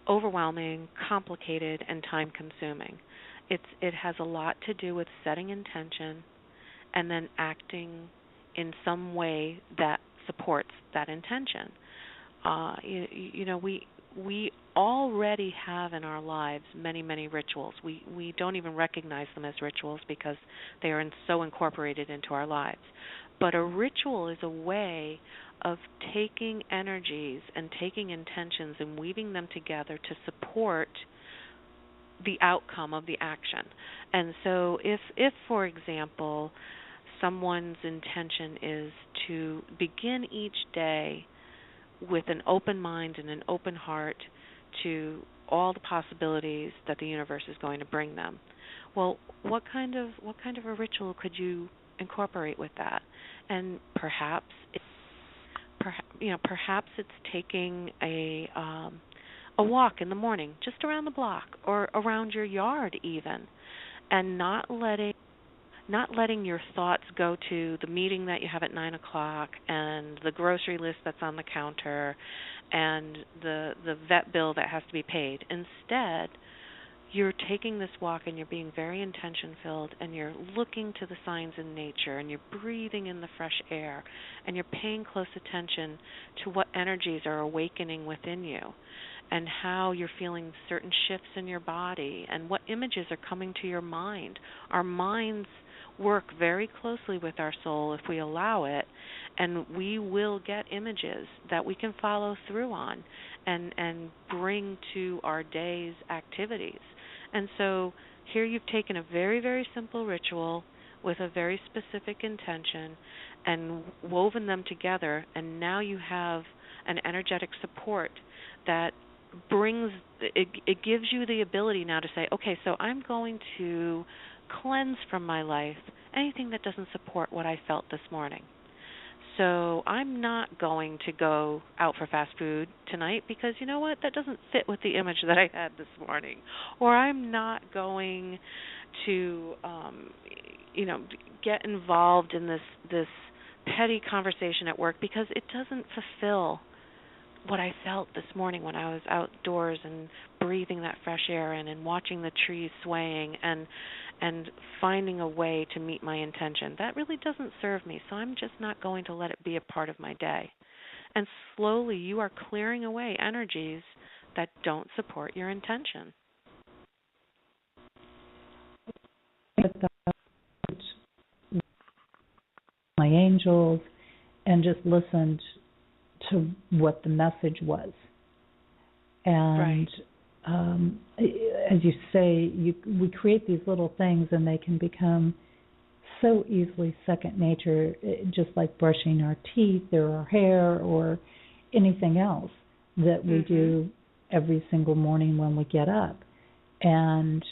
overwhelming, complicated, and time-consuming. It has a lot to do with setting intention and then acting in some way that supports that intention. We already have in our lives many, many rituals. We don't even recognize them as rituals because they are so incorporated into our lives. But a ritual is a way of taking energies and taking intentions and weaving them together to support the outcome of the action. And so if for example, someone's intention is to begin each day with an open mind and an open heart to all the possibilities that the universe is going to bring them. Well, what kind of a ritual could you incorporate with that? And perhaps it's taking a walk in the morning, just around the block or around your yard even, and not letting your thoughts go to the meeting that you have at 9 o'clock and the grocery list that's on the counter and the vet bill that has to be paid. Instead, you're taking this walk and you're being very intention-filled, and you're looking to the signs in nature, and you're breathing in the fresh air, and you're paying close attention to what energies are awakening within you and how you're feeling certain shifts in your body and what images are coming to your mind. Our minds work very closely with our soul if we allow it, and we will get images that we can follow through on and bring to our day's activities. And so here you've taken a very, very simple ritual with a very specific intention and woven them together, and now you have an energetic support that it gives you the ability now to say, okay, so I'm going to cleanse from my life anything that doesn't support what I felt this morning. So I'm not going to go out for fast food tonight because, you know what, that doesn't fit with the image that I had this morning. Or I'm not going to, get involved in this petty conversation at work because it doesn't fulfill what I felt this morning when I was outdoors and breathing that fresh air in and watching the trees swaying and finding a way to meet my intention. That really doesn't serve me, so I'm just not going to let it be a part of my day. And slowly you are clearing away energies that don't support your intention. my angels and just listened to what the message was. And as you say, we create these little things and they can become so easily second nature, just like brushing our teeth or our hair or anything else that we do every single morning when we get up. And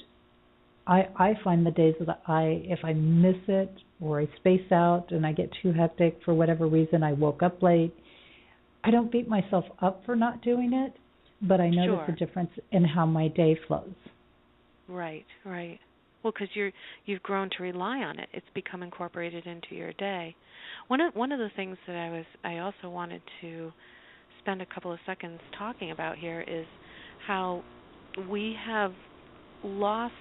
I find the days that if I miss it or I space out and I get too hectic for whatever reason, I woke up late, I don't beat myself up for not doing it, but I notice a difference in how my day flows. Right. Well, because you've grown to rely on it. It's become incorporated into your day. One of the things that I also wanted to spend a couple of seconds talking about here is how we have lost,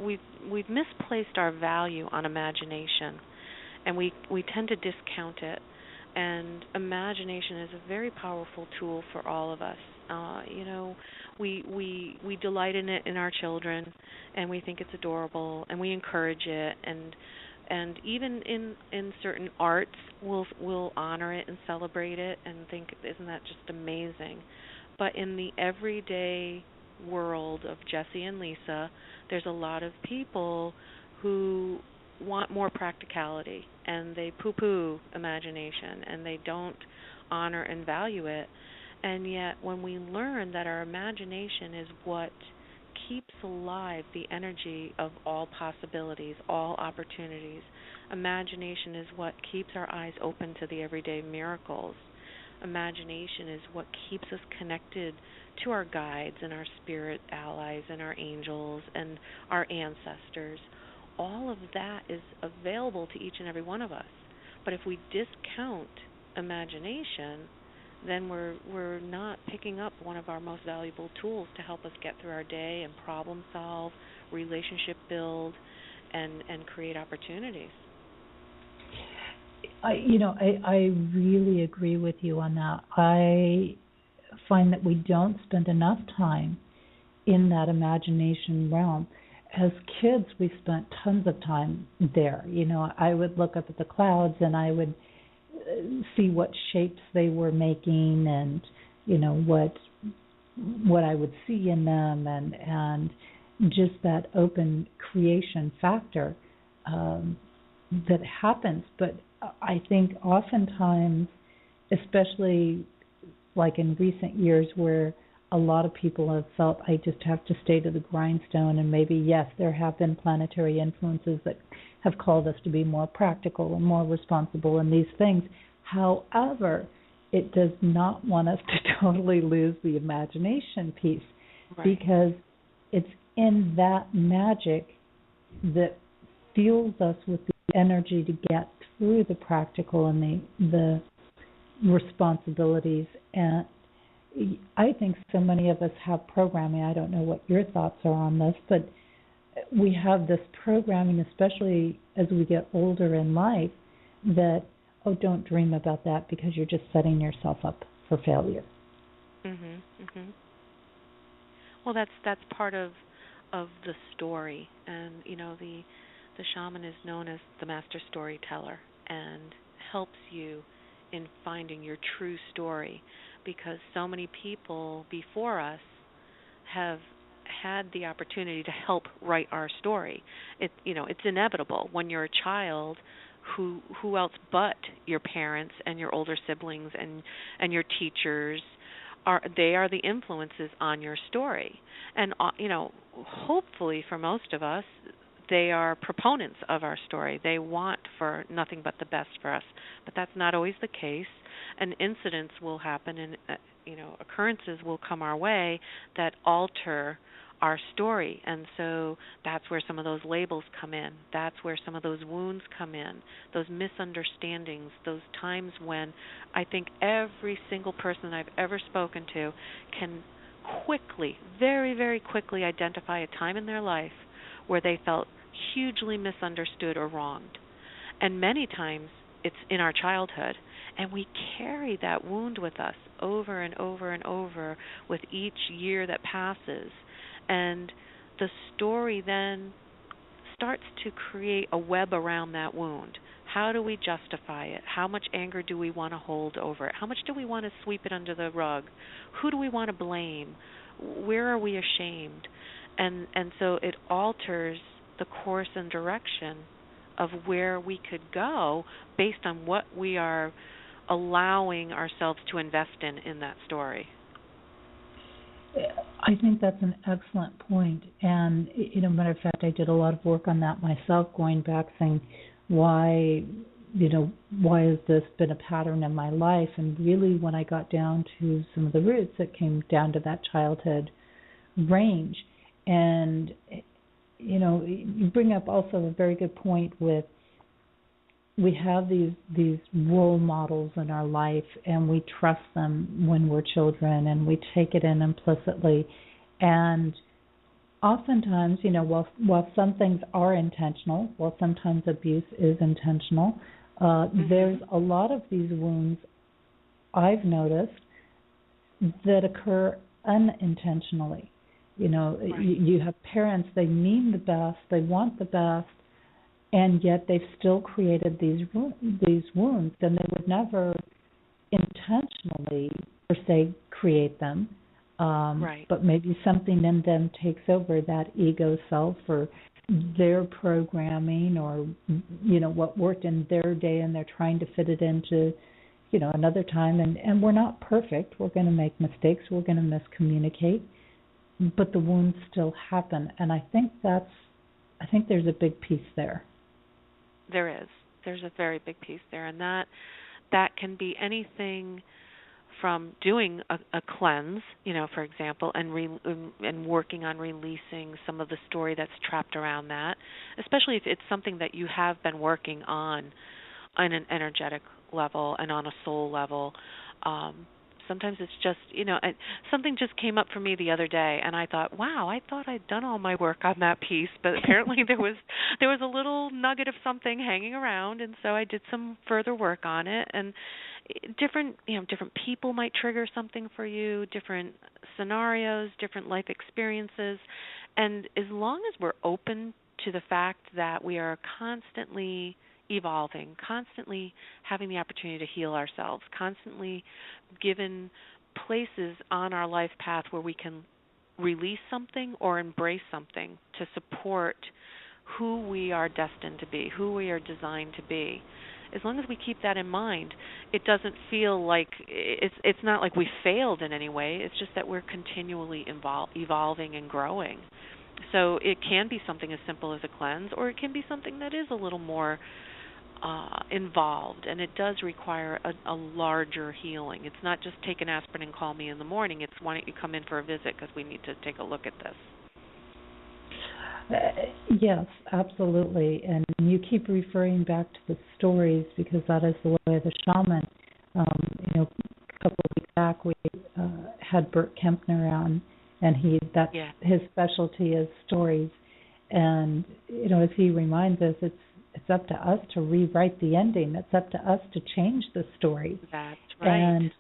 we've misplaced our value on imagination, and we tend to discount it. And imagination is a very powerful tool for all of us. We delight in it in our children, and we think it's adorable, and we encourage it, and even in certain arts, we'll honor it and celebrate it, and think, isn't that just amazing? But in the everyday world of Jesse and Lisa, there's a lot of people who want more practicality, and they poo-poo imagination, and they don't honor and value it. And yet when we learn that our imagination is what keeps alive the energy of all possibilities, all opportunities, imagination is what keeps our eyes open to the everyday miracles. Imagination is what keeps us connected to our guides and our spirit allies and our angels and our ancestors. All of that is available to each and every one of us. But if we discount imagination, then we're not picking up one of our most valuable tools to help us get through our day and problem solve, relationship build, and create opportunities. I really agree with you on that. I find that we don't spend enough time in that imagination realm. As kids, we spent tons of time there. I would look up at the clouds and I would see what shapes they were making, and what I would see in them, and just that open creation factor that happens. But I think oftentimes, especially like in recent years, where a lot of people have felt, I just have to stay to the grindstone, and maybe, yes, there have been planetary influences that have called us to be more practical and more responsible in these things. However, it does not want us to totally lose the imagination piece, because it's in that magic that fuels us with the energy to get through the practical and the responsibilities. And I think so many of us have programming. I don't know what your thoughts are on this, but we have this programming, especially as we get older in life, that, don't dream about that because you're just setting yourself up for failure. Well, that's part of the story, and the shaman is known as the master storyteller and helps you in finding your true story, because so many people before us have had the opportunity to help write our story. It's inevitable when you're a child. Who else but your parents and your older siblings and your teachers are the influences on your story. And hopefully for most of us, they are proponents of our story. They want for nothing but the best for us. But that's not always the case. And incidents will happen, and occurrences will come our way that alter our story. And so that's where some of those labels come in. That's where some of those wounds come in, those misunderstandings, those times when I think every single person I've ever spoken to can quickly, very, very quickly identify a time in their life where they felt hugely misunderstood or wronged. And many times it's in our childhood, and we carry that wound with us over and over and over with each year that passes. And the story then starts to create a web around that wound. How do we justify it? How much anger do we want to hold over it? How much do we want to sweep it under the rug? Who do we want to blame? Where are we ashamed? And so it alters the course and direction of where we could go based on what we are allowing ourselves to invest in that story. I think that's an excellent point. And, matter of fact, I did a lot of work on that myself, going back saying, why has this been a pattern in my life? And really, when I got down to some of the roots, it came down to that childhood range. And, you bring up also a very good point with, we have these role models in our life, and we trust them when we're children, and we take it in implicitly. And oftentimes, while some things are intentional, while sometimes abuse is intentional, there's a lot of these wounds I've noticed that occur unintentionally. You have parents, they mean the best, they want the best, and yet they've still created these wounds, and they would never intentionally, per se, create them. But maybe something in them takes over, that ego self or their programming, or, what worked in their day, and they're trying to fit it into, another time. And we're not perfect. We're going to make mistakes. We're going to miscommunicate. But the wounds still happen. And I think there's a big piece there. There is. There's a very big piece there, and that can be anything from doing a cleanse, for example, and working on releasing some of the story that's trapped around that, especially if it's something that you have been working on an energetic level and on a soul level. Sometimes it's just, something just came up for me the other day, and I thought, wow, I thought I'd done all my work on that piece, but apparently there was a little nugget of something hanging around, and so I did some further work on it. And different people might trigger something for you, different scenarios, different life experiences, and as long as we're open to the fact that we are constantly evolving, constantly having the opportunity to heal ourselves, constantly given places on our life path where we can release something or embrace something to support who we are destined to be, who we are designed to be. As long as we keep that in mind, it doesn't feel like it's not like we failed in any way. It's just that we're continually evolving and growing. So it can be something as simple as a cleanse, or it can be something that is a little more involved, and it does require a larger healing. It's not just take an aspirin and call me in the morning. It's why don't you come in for a visit because we need to take a look at this. Yes, absolutely. And you keep referring back to the stories because that is the way of the shaman. A couple of weeks back we had Bert Kempner on, and his specialty is stories. And as he reminds us, it's up to us to rewrite the ending. It's up to us to change the story. That's right. And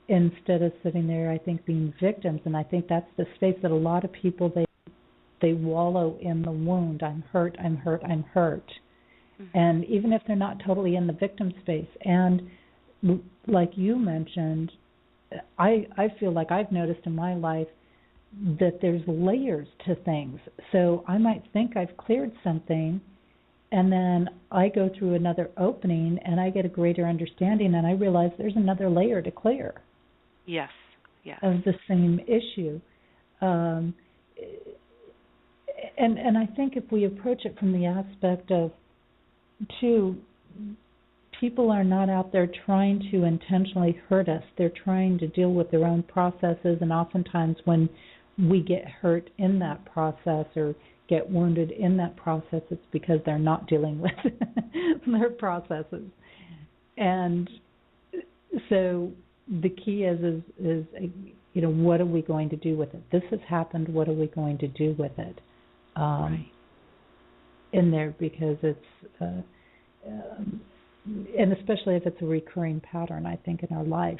instead of sitting there, I think, being victims, and I think that's the space that a lot of people, they wallow in the wound. I'm hurt, I'm hurt, I'm hurt. Mm-hmm. And even if they're not totally in the victim space, and like you mentioned, I feel like I've noticed in my life that there's layers to things. So I might think I've cleared something, and then I go through another opening, and I get a greater understanding, and I realize there's another layer to clear. Yes. Of the same issue. And I think if we approach it from the aspect of, too, people are not out there trying to intentionally hurt us. They're trying to deal with their own processes, and oftentimes when we get hurt in that process or get wounded in that process, it's because they're not dealing with their processes. And so the key is what are we going to do with it? This has happened. What are we going to do with it? In there, because it's, and especially if it's a recurring pattern, I think in our life,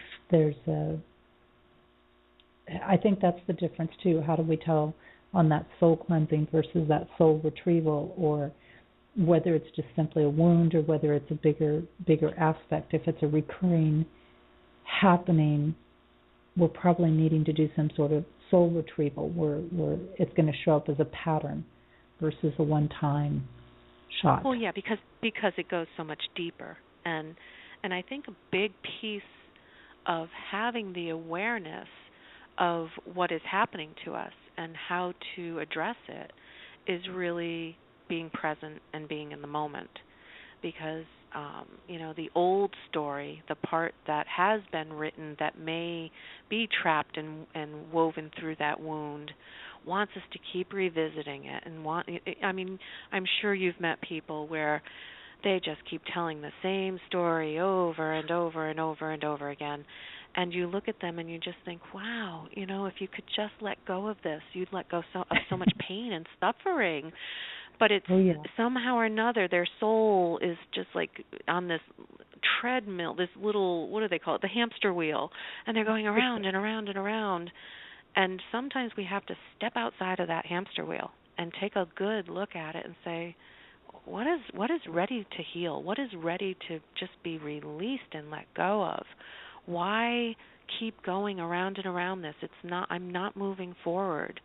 I think that's the difference too. How do we tell on that soul cleansing versus that soul retrieval, or whether it's just simply a wound or whether it's a bigger aspect. If it's a recurring happening, we're probably needing to do some sort of soul retrieval where it's going to show up as a pattern versus a one-time shot. Well, yeah, because it goes so much deeper, and I think a big piece of having the awareness of what is happening to us and how to address it is really being present and being in the moment. Because the old story, the part that has been written that may be trapped and woven through that wound, wants us to keep revisiting it. I'm sure you've met people where they just keep telling the same story over and over and over and over again. And you look at them and you just think, wow, if you could just let go of this, you'd let go of so much pain and suffering. But it's somehow or another, their soul is just like on this treadmill, this little, what do they call it, the hamster wheel. And they're going around and around and around. And sometimes we have to step outside of that hamster wheel and take a good look at it and say, what is ready to heal? What is ready to just be released and let go of? Why keep going around and around this? I'm not moving forward.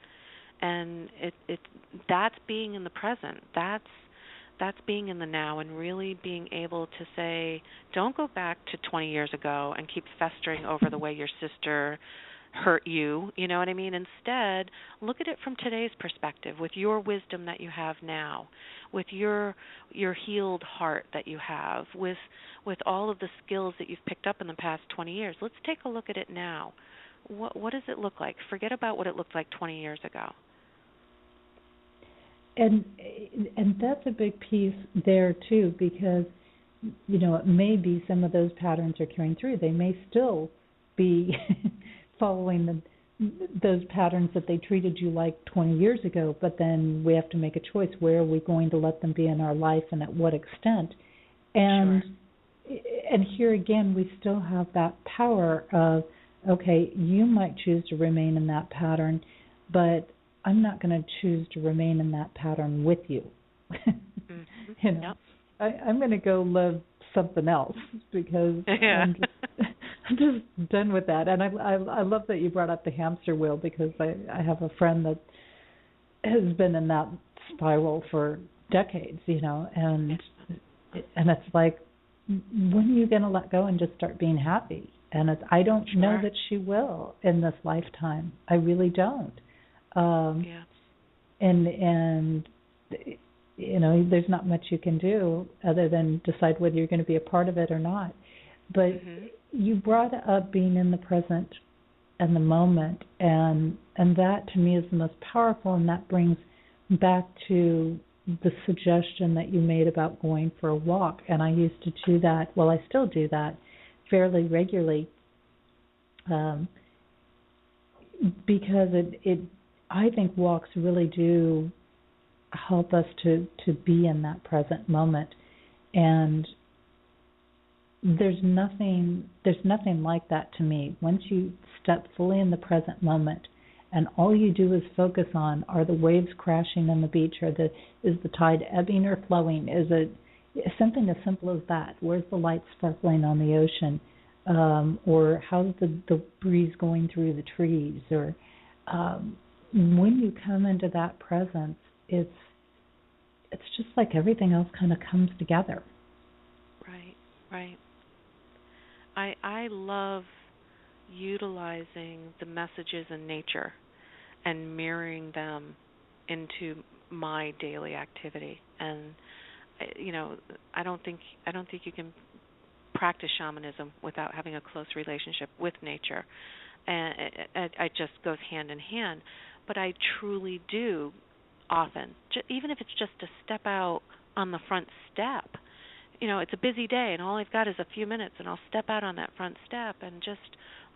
And that's being in the present. That's being in the now and really being able to say, don't go back to 20 years ago and keep festering over the way your sister hurt you, you know what I mean? Instead, look at it from today's perspective, with your wisdom that you have now, with your healed heart that you have, with all of the skills that you've picked up in the past 20 years. Let's take a look at it now. What does it look like? Forget about what it looked like 20 years ago. And that's a big piece there too, because it may be some of those patterns are carrying through. They may still be following those patterns that they treated you like 20 years ago, but then we have to make a choice. Where are we going to let them be in our life and at what extent? And here again, we still have that power of, okay, you might choose to remain in that pattern, but I'm not going to choose to remain in that pattern with you. I'm going to go live something else because I'm just done with that. And I love that you brought up the hamster wheel, because I have a friend that has been in that spiral for decades, and it's like, when are you going to let go and just start being happy? And I don't know that she will in this lifetime. I really don't. And there's not much you can do other than decide whether you're going to be a part of it or not. But you brought up being in the present and the moment, and that to me is the most powerful, and that brings back to the suggestion that you made about going for a walk. And I used to do that, well, I still do that fairly regularly, because I think walks really do help us to be in that present moment. And there's nothing like that to me. Once you step fully in the present moment and all you do is focus on, are the waves crashing on the beach, is the tide ebbing or flowing, is it something as simple as that? Where's the light sparkling on the ocean? Or how's the breeze going through the trees? Or when you come into that presence, it's just like everything else kind of comes together. Right. I love utilizing the messages in nature and mirroring them into my daily activity. And I don't think you can practice shamanism without having a close relationship with nature, and it just goes hand in hand. But I truly do often, even if it's just to step out on the front step. It's a busy day and all I've got is a few minutes, and I'll step out on that front step and just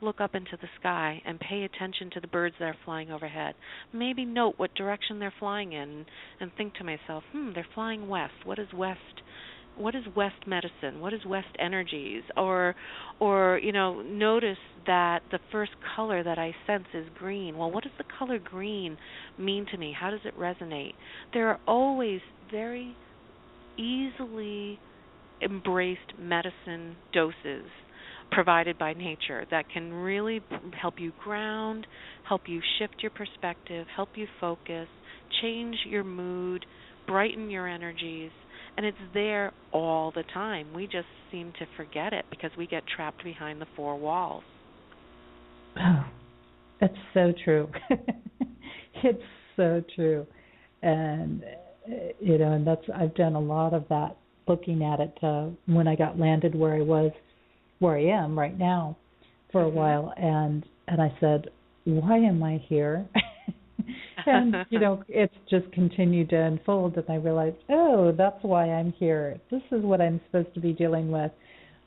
look up into the sky and pay attention to the birds that are flying overhead. Maybe note what direction they're flying in and think to myself, they're flying west. What does west what is West medicine? What is West energies? Or notice that the first color that I sense is green. Well, what does the color green mean to me? How does it resonate? There are always very easily embraced medicine doses provided by nature that can really help you ground, help you shift your perspective, help you focus, change your mood, brighten your energies, and it's there all the time. We just seem to forget it because we get trapped behind the four walls. Oh, that's so true. It's so true. And, and I've done a lot of that, looking at it when I got landed where I am right now for a while. And I said, why am I here? And, it's just continued to unfold. And I realized, oh, that's why I'm here. This is what I'm supposed to be dealing with.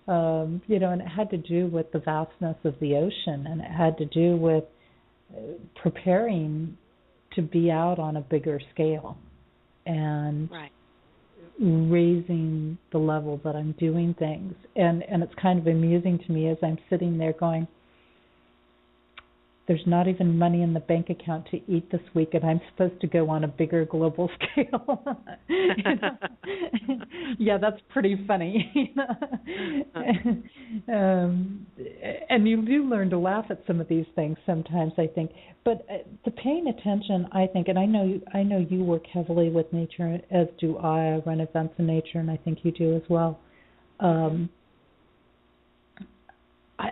And it had to do with the vastness of the ocean, and it had to do with preparing to be out on a bigger scale and raising the level that I'm doing things. And it's kind of amusing to me as I'm sitting there going, there's not even money in the bank account to eat this week, and I'm supposed to go on a bigger global scale. Yeah, that's pretty funny. And you do learn to laugh at some of these things sometimes, I think. But the paying attention, I think, and I know you work heavily with nature, as do I run events in nature, and I think you do as well.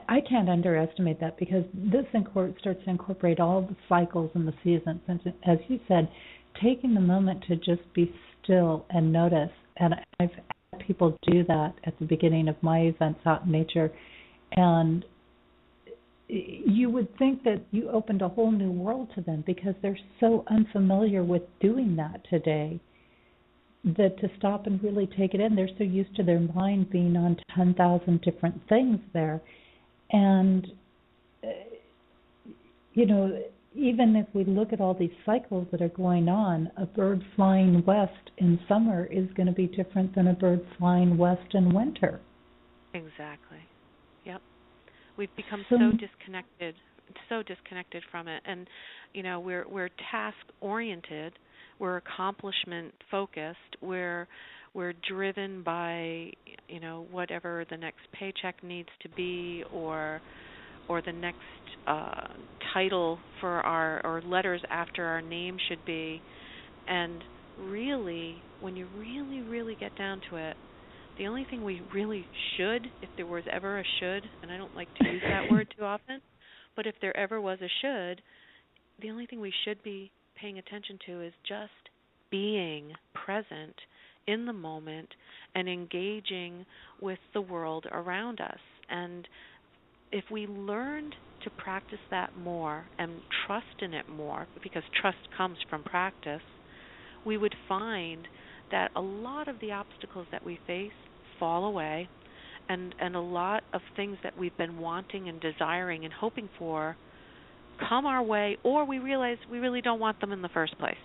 I can't underestimate that, because this starts to incorporate all the cycles and the seasons. And as you said, taking the moment to just be still and notice. And I've had people do that at the beginning of my events out in nature. And you would think that you opened a whole new world to them, because they're so unfamiliar with doing that today, that to stop and really take it in, they're so used to their mind being on 10,000 different things there. And, even if we look at all these cycles that are going on, a bird flying west in summer is going to be different than a bird flying west in winter. Exactly. Yep. We've become so disconnected from it. And, we're task-oriented. We're accomplishment-focused. We're driven by, whatever the next paycheck needs to be, or the next title for or letters after our name should be. And really, when you really, really get down to it, the only thing we really should, if there was ever a should, and I don't like to use that word too often, but if there ever was a should, the only thing we should be paying attention to is just being present in the moment and engaging with the world around us. And if we learned to practice that more and trust in it more, because trust comes from practice, we would find that a lot of the obstacles that we face fall away, and a lot of things that we've been wanting and desiring and hoping for come our way, or we realize we really don't want them in the first place.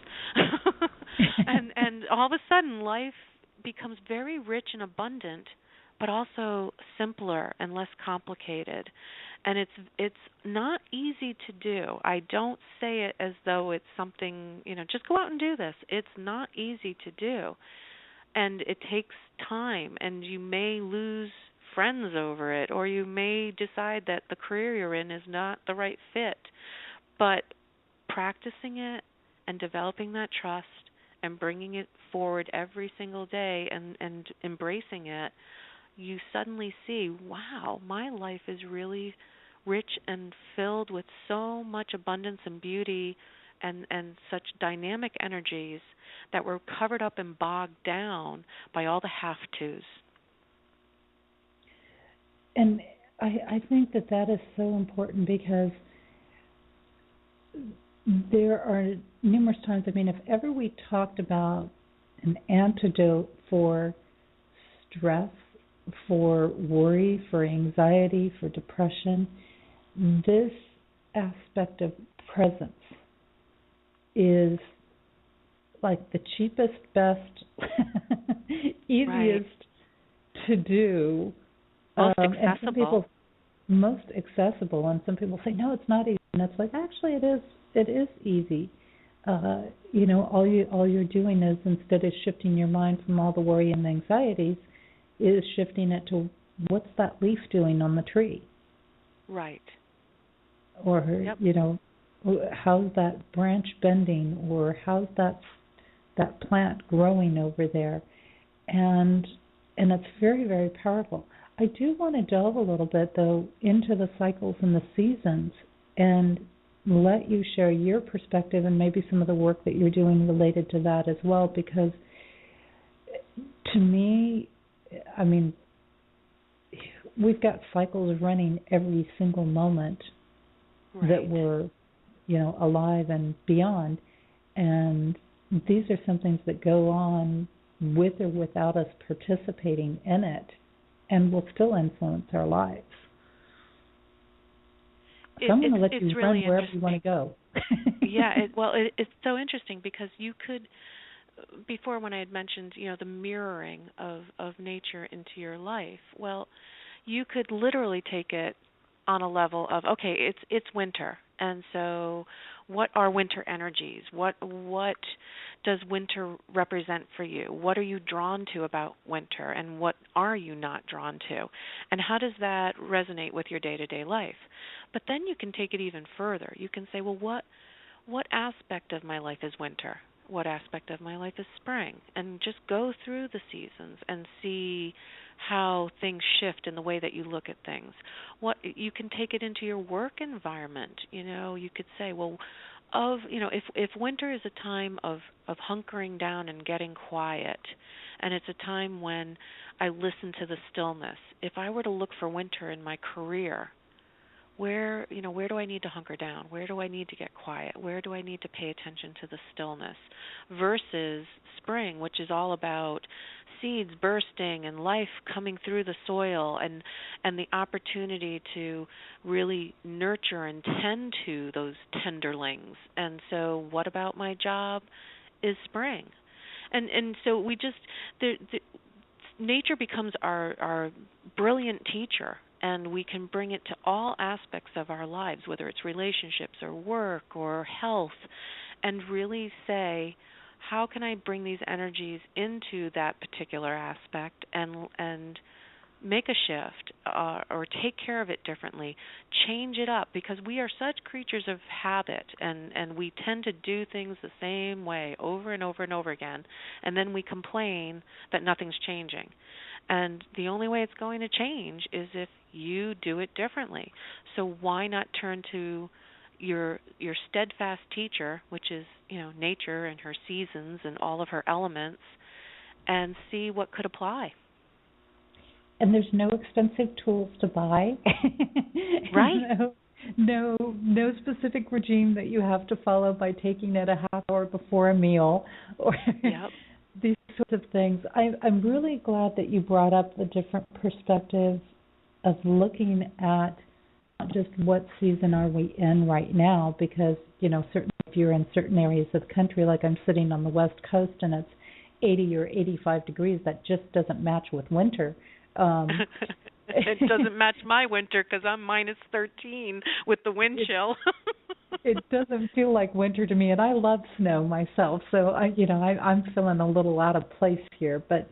and all of a sudden life becomes very rich and abundant, but also simpler and less complicated. And it's not easy to do. I don't say it as though it's something, just go out and do this. It's not easy to do. And it takes time, and you may lose friends over it, or you may decide that the career you're in is not the right fit. But practicing it and developing that trust and bringing it forward every single day and embracing it, you suddenly see, wow, my life is really rich and filled with so much abundance and beauty and such dynamic energies that were covered up and bogged down by all the have-tos. And I think that is so important, because there are numerous times, if ever we talked about an antidote for stress, for worry, for anxiety, for depression, this aspect of presence is like the cheapest, best, easiest to do. Most And some accessible. people, most accessible, and some people say, no, it's not easy. And it's like, actually, it is easy. All you're doing is, instead of shifting your mind from all the worry and anxieties, is shifting it to what's that leaf doing on the tree? Right. Or, yep. How's that branch bending, or how's that plant growing over there? And it's very, very powerful. I do want to delve a little bit, though, into the cycles and the seasons and let you share your perspective and maybe some of the work that you're doing related to that as well, because to me, I mean, we've got cycles running every single moment that we're, alive and beyond. And these are some things that go on with or without us participating in it, and will still influence our lives. So I'm going to let you run really wherever you want to go. Yeah, it's so interesting because you could, before when I had mentioned, the mirroring of nature into your life, well, you could literally take it on a level of, okay, it's winter, and so what are winter energies? What does winter represent for you? What are you drawn to about winter, and what are you not drawn to? And how does that resonate with your day-to-day life? But then you can take it even further. You can say, well, what aspect of my life is winter? What aspect of my life is spring? And just go through the seasons and see how things shift in the way that you look at things. What you can take it into your work environment. You could say, well, if winter is a time of hunkering down and getting quiet, and it's a time when I listen to the stillness. If I were to look for winter in my career, where do I need to hunker down? Where do I need to get quiet? Where do I need to pay attention to the stillness? Versus spring, which is all about seeds bursting and life coming through the soil, and the opportunity to really nurture and tend to those tenderlings. And so what about my job is spring. And so we just nature becomes our brilliant teacher. And we can bring it to all aspects of our lives, whether it's relationships or work or health, and really say, how can I bring these energies into that particular aspect and make a shift or take care of it differently, change it up, because we are such creatures of habit, and we tend to do things the same way over and over and over again, and then we complain that nothing's changing. And the only way it's going to change is if you do it differently. So why not turn to your steadfast teacher, which is, nature and her seasons and all of her elements, and see what could apply. And there's no expensive tools to buy. Right. No specific regime that you have to follow by taking it a half hour before a meal, or these sorts of things. I'm really glad that you brought up the different perspectives of looking at not just what season are we in right now, because, certainly if you're in certain areas of the country, like I'm sitting on the West Coast and it's 80 or 85 degrees, that just doesn't match with winter. It doesn't match my winter because I'm minus 13 with the wind chill. It doesn't feel like winter to me, and I love snow myself, so I'm feeling a little out of place here. But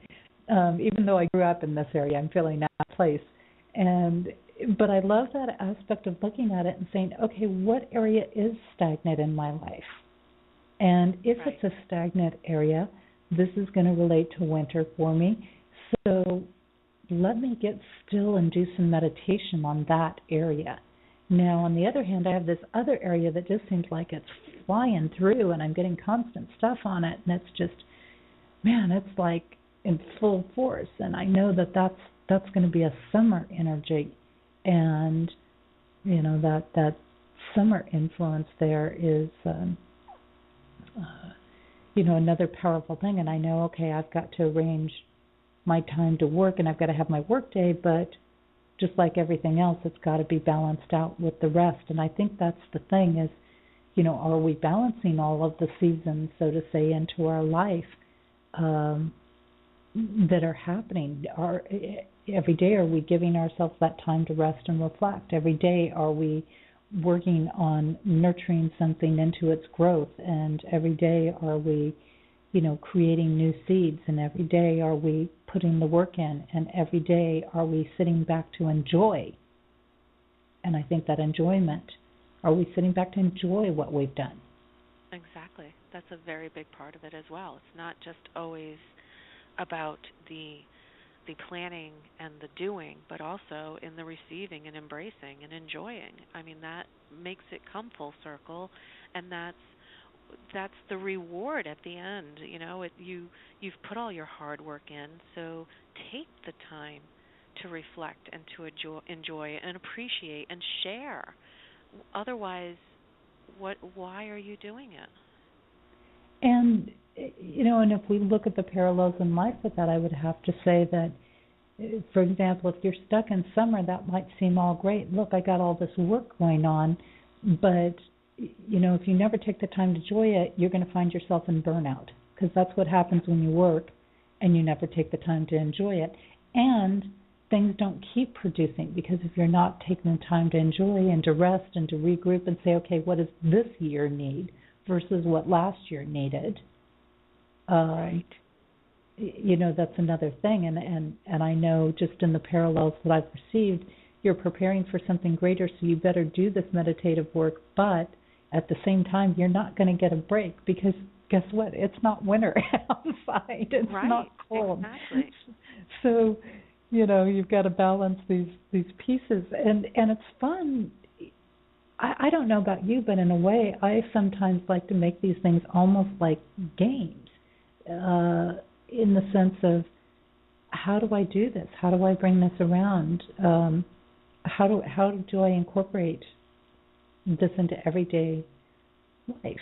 even though I grew up in this area, I'm feeling out of place. But I love that aspect of looking at it and saying, okay, what area is stagnant in my life? And if it's a stagnant area, this is going to relate to winter for me. So let me get still and do some meditation on that area. Now, on the other hand, I have this other area that just seems like it's flying through, and I'm getting constant stuff on it, and it's just, man, it's like in full force. And I know that that's going to be a summer energy, and that summer influence there is another powerful thing. And I know, okay, I've got to arrange my time to work, and I've got to have my work day, but just like everything else, it's got to be balanced out with the rest. And I think that's the thing is, are we balancing all of the seasons, so to say, into our life? that are happening. Every day are we giving ourselves that time to rest and reflect? Every day are we working on nurturing something into its growth? And every day are we, creating new seeds? And every day are we putting the work in? And every day are we sitting back to enjoy? And I think that enjoyment, are we sitting back to enjoy what we've done? Exactly. That's a very big part of it as well. It's not just always about the planning and the doing, but also in the receiving and embracing and enjoying. I mean, that makes it come full circle, and that's the reward at the end. You've put all your hard work in, so take the time to reflect and to enjoy and appreciate and share. Otherwise, why are you doing it? And and if we look at the parallels in life with that, I would have to say that, for example, if you're stuck in summer, that might seem all great. Look, I got all this work going on, but if you never take the time to enjoy it, you're going to find yourself in burnout, because that's what happens when you work and you never take the time to enjoy it. And things don't keep producing, because if you're not taking the time to enjoy and to rest and to regroup and say, okay, what does this year need versus what last year needed? Right. That's another thing. And I know just in the parallels that I've received, you're preparing for something greater, so you better do this meditative work, but at the same time, you're not going to get a break, because guess what? It's not winter outside. It's not cold. Exactly. So, you've got to balance these pieces, and it's fun. I don't know about you, but in a way, I sometimes like to make these things almost like games, in the sense of, how do I do this? How do I bring this around? How do I incorporate this into everyday life?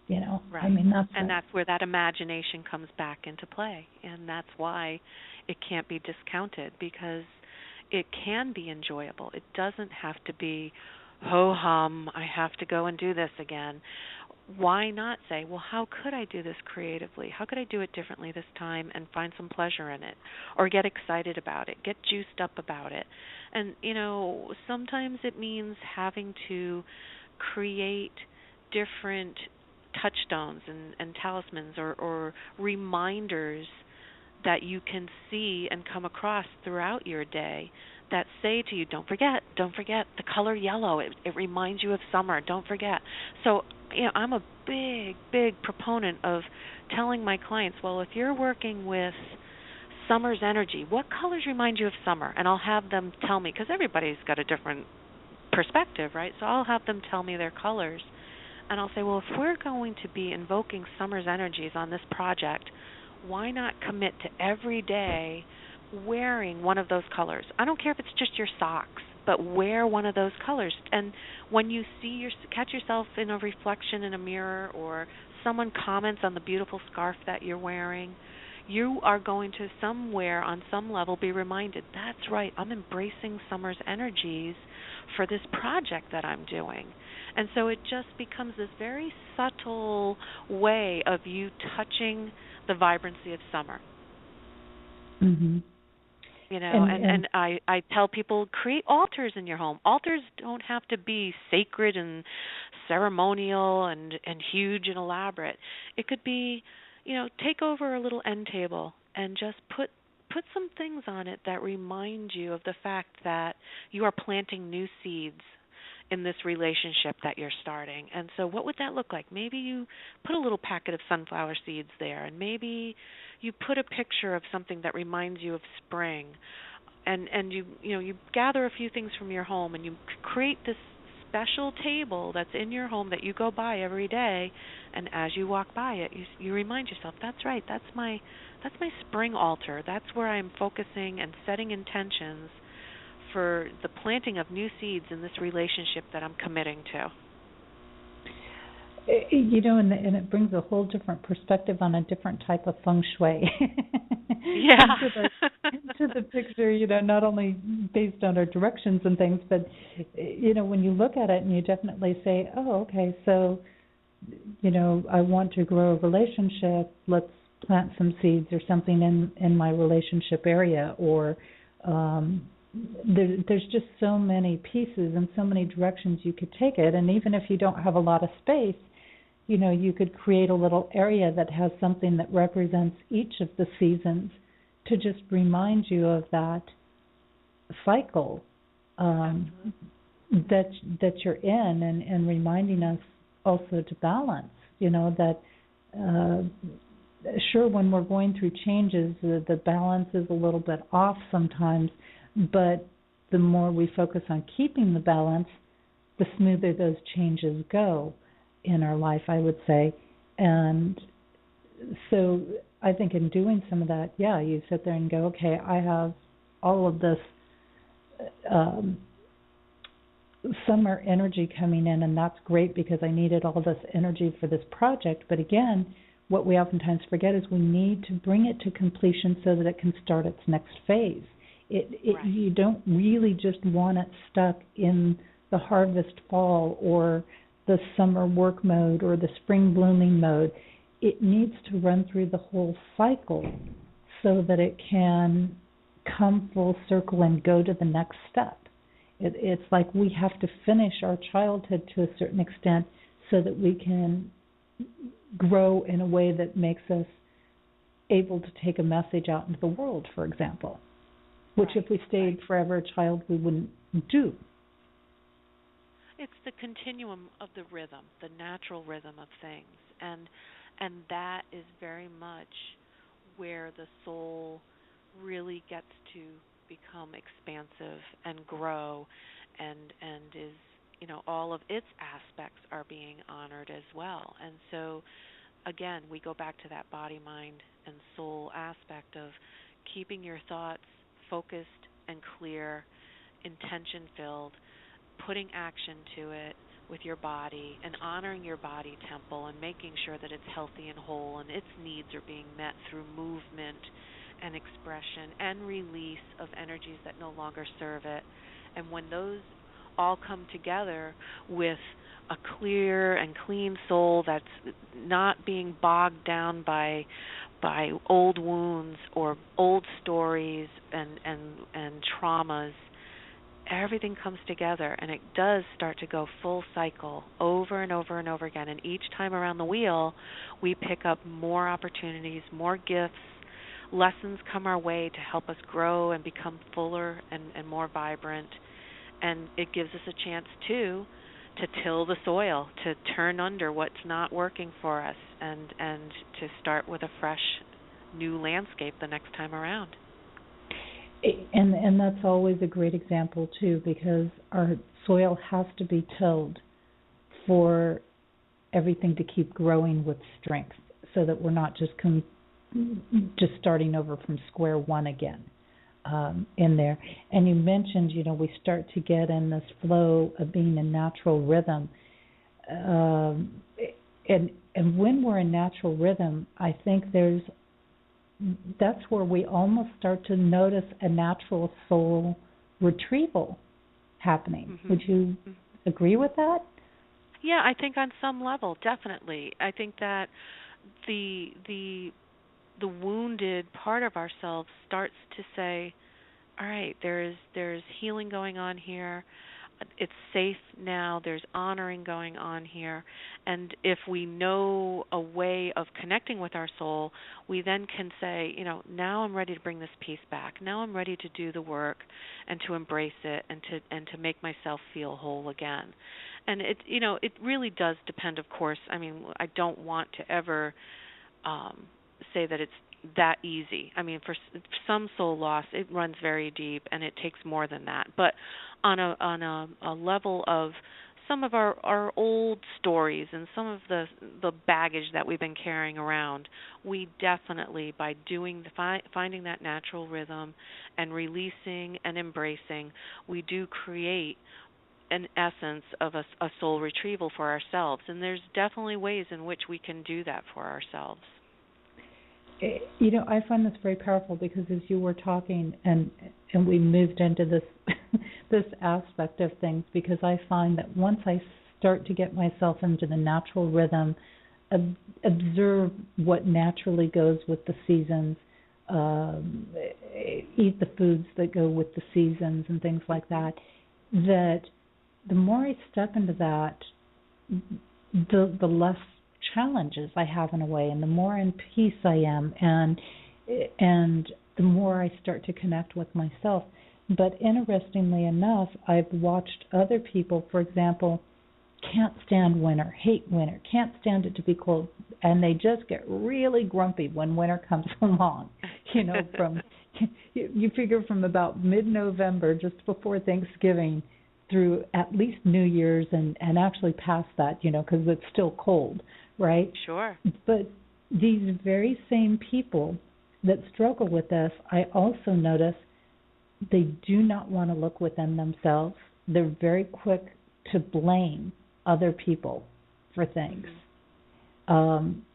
Right. I mean, that's where that imagination comes back into play, and that's why it can't be discounted, because it can be enjoyable. It doesn't have to be, ho-hum, I have to go and do this again. Why not say, well, how could I do this creatively? How could I do it differently this time and find some pleasure in it, or get excited about it, get juiced up about it? And, sometimes it means having to create different touchstones and talismans or reminders that you can see and come across throughout your day that say to you, don't forget the color yellow. It reminds you of summer. Don't forget. So, I'm a big proponent of telling my clients, well, if you're working with summer's energy, what colors remind you of summer? And I'll have them tell me, because everybody's got a different perspective, right? So I'll have them tell me their colors. And I'll say, well, if we're going to be invoking summer's energies on this project, why not commit to every day wearing one of those colors? I don't care if it's just your socks, but wear one of those colors. And when you catch yourself in a reflection in a mirror, or someone comments on the beautiful scarf that you're wearing, you are going to somewhere on some level be reminded, that's right, I'm embracing summer's energies for this project that I'm doing. And so it just becomes this very subtle way of you touching the vibrancy of summer. Mm-hmm. And I tell people, create altars in your home. Altars don't have to be sacred and ceremonial and huge and elaborate. It could be, take over a little end table and just put some things on it that remind you of the fact that you are planting new seeds in this relationship that you're starting. And so what would that look like? Maybe you put a little packet of sunflower seeds there, and maybe you put a picture of something that reminds you of spring. And you gather a few things from your home, and you create this special table that's in your home that you go by every day, and as you walk by it, you remind yourself, that's right, that's my spring altar. That's where I'm focusing and setting intentions for the planting of new seeds in this relationship that I'm committing to. And it brings a whole different perspective on a different type of feng shui. Yeah. into the picture, not only based on our directions and things, but, when you look at it and you definitely say, oh, okay, so, I want to grow a relationship, let's plant some seeds or something in my relationship area, or there's just so many pieces and so many directions you could take it. And even if you don't have a lot of space, you could create a little area that has something that represents each of the seasons to just remind you of that cycle that you're in, and reminding us also to balance, that sure, when we're going through changes, the balance is a little bit off sometimes, but the more we focus on keeping the balance, the smoother those changes go in our life, I would say. And so I think in doing some of that, you sit there and go, okay, I have all of this summer energy coming in, and that's great because I needed all this energy for this project. But again, what we oftentimes forget is we need to bring it to completion so that it can start its next phase. Right. You don't really just want it stuck in the harvest fall or the summer work mode or the spring blooming mode. It needs to run through the whole cycle so that it can come full circle and go to the next step. It's like we have to finish our childhood to a certain extent so that we can grow in a way that makes us able to take a message out into the world, for example, which if we stayed forever a child, we wouldn't do. It's the continuum of the rhythm, the natural rhythm of things, and that is very much where the soul really gets to become expansive and grow, and is, all of its aspects are being honored as well. And so again, we go back to that body, mind, and soul aspect of keeping your thoughts focused and clear, intention filled, putting action to it with your body, and honoring your body temple, and making sure that it's healthy and whole, and its needs are being met through movement and expression and release of energies that no longer serve it. And when those all come together with a clear and clean soul that's not being bogged down by old wounds or old stories and traumas, everything comes together, and it does start to go full cycle over and over and over again. And each time around the wheel, we pick up more opportunities, more gifts, lessons come our way to help us grow and become fuller and more vibrant. And it gives us a chance, too, to till the soil, to turn under what's not working for us, and to start with a fresh, new landscape the next time around. And that's always a great example, too, because our soil has to be tilled for everything to keep growing with strength, so that we're not just starting over from square one again in there. And you mentioned, we start to get in this flow of being in natural rhythm. And when we're in natural rhythm, I think that's where we almost start to notice a natural soul retrieval happening. Mm-hmm. Would you agree with that? Yeah, I think on some level, definitely. I think that the wounded part of ourselves starts to say, all right, there's healing going on here. It's safe now. There's honoring going on here. And if we know a way of connecting with our soul, we then can say, now I'm ready to bring this piece back. Now I'm ready to do the work and to embrace it and to make myself feel whole again. And it really does depend, of course. I mean, I don't want to ever say that it's that easy. I mean, for some soul loss, it runs very deep, and it takes more than that. But on a level of some of our old stories and some of the baggage that we've been carrying around, we definitely, by finding that natural rhythm and releasing and embracing, we do create an essence of a soul retrieval for ourselves. And there's definitely ways in which we can do that for ourselves. I find this very powerful because as you were talking and we moved into this this aspect of things, because I find that once I start to get myself into the natural rhythm observe what naturally goes with the seasons, eat the foods that go with the seasons and things like that, that the more I step into that, the less challenges I have in a way, and the more in peace I am, and the more I start to connect with myself. But interestingly enough, I've watched other people, for example, can't stand winter, hate winter, can't stand it to be cold, and they just get really grumpy when winter comes along. From you figure from about mid-November, just before Thanksgiving, through at least New Year's, and actually past that, because it's still cold, right? Sure. But these very same people that struggle with this, I also notice they do not want to look within themselves. They're very quick to blame other people for things,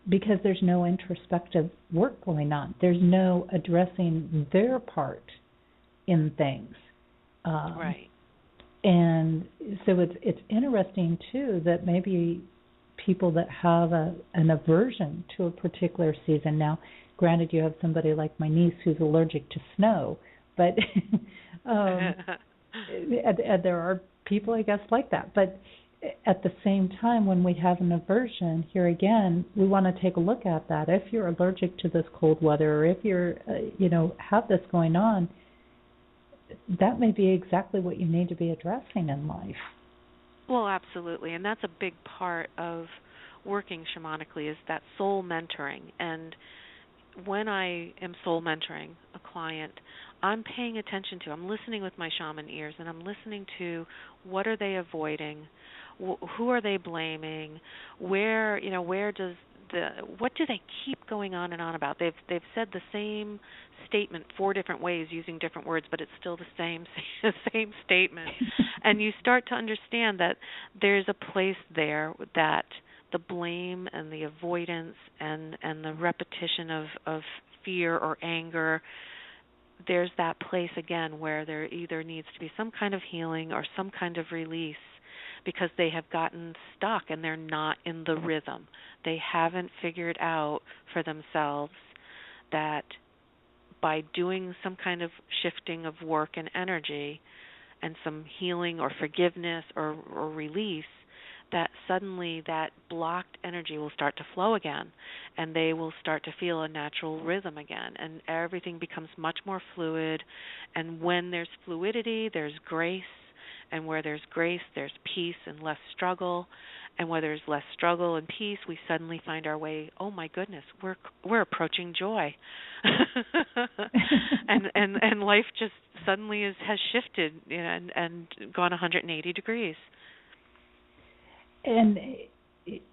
because there's no introspective work going on. There's no addressing their part in things. Right. And so it's interesting, too, that maybe people that have an aversion to a particular season. Now, granted, you have somebody like my niece who's allergic to snow, but and there are people, I guess, like that. But at the same time, when we have an aversion, here again, we want to take a look at that. If you're allergic to this cold weather, or if you're, have this going on, that may be exactly what you need to be addressing in life. Well, absolutely. And that's a big part of working shamanically, is that soul mentoring. And when I am soul mentoring a client, I'm paying attention to, I'm listening with my shaman ears, and I'm listening to what are they avoiding, who are they blaming, where does what do they keep going on and on about? They've said the same statement 4 different ways using different words, but it's still the same statement. And you start to understand that there's a place there that the blame and the avoidance and the repetition of fear or anger, there's that place again where there either needs to be some kind of healing or some kind of release, because they have gotten stuck and they're not in the rhythm. They haven't figured out for themselves that by doing some kind of shifting of work and energy and some healing or forgiveness or release, that suddenly that blocked energy will start to flow again, and they will start to feel a natural rhythm again, and everything becomes much more fluid. And when there's fluidity, there's grace. And where there's grace, there's peace and less struggle. And where there's less struggle and peace, we suddenly find our way, oh my goodness, we're approaching joy. and life just suddenly has shifted, and gone 180 degrees. And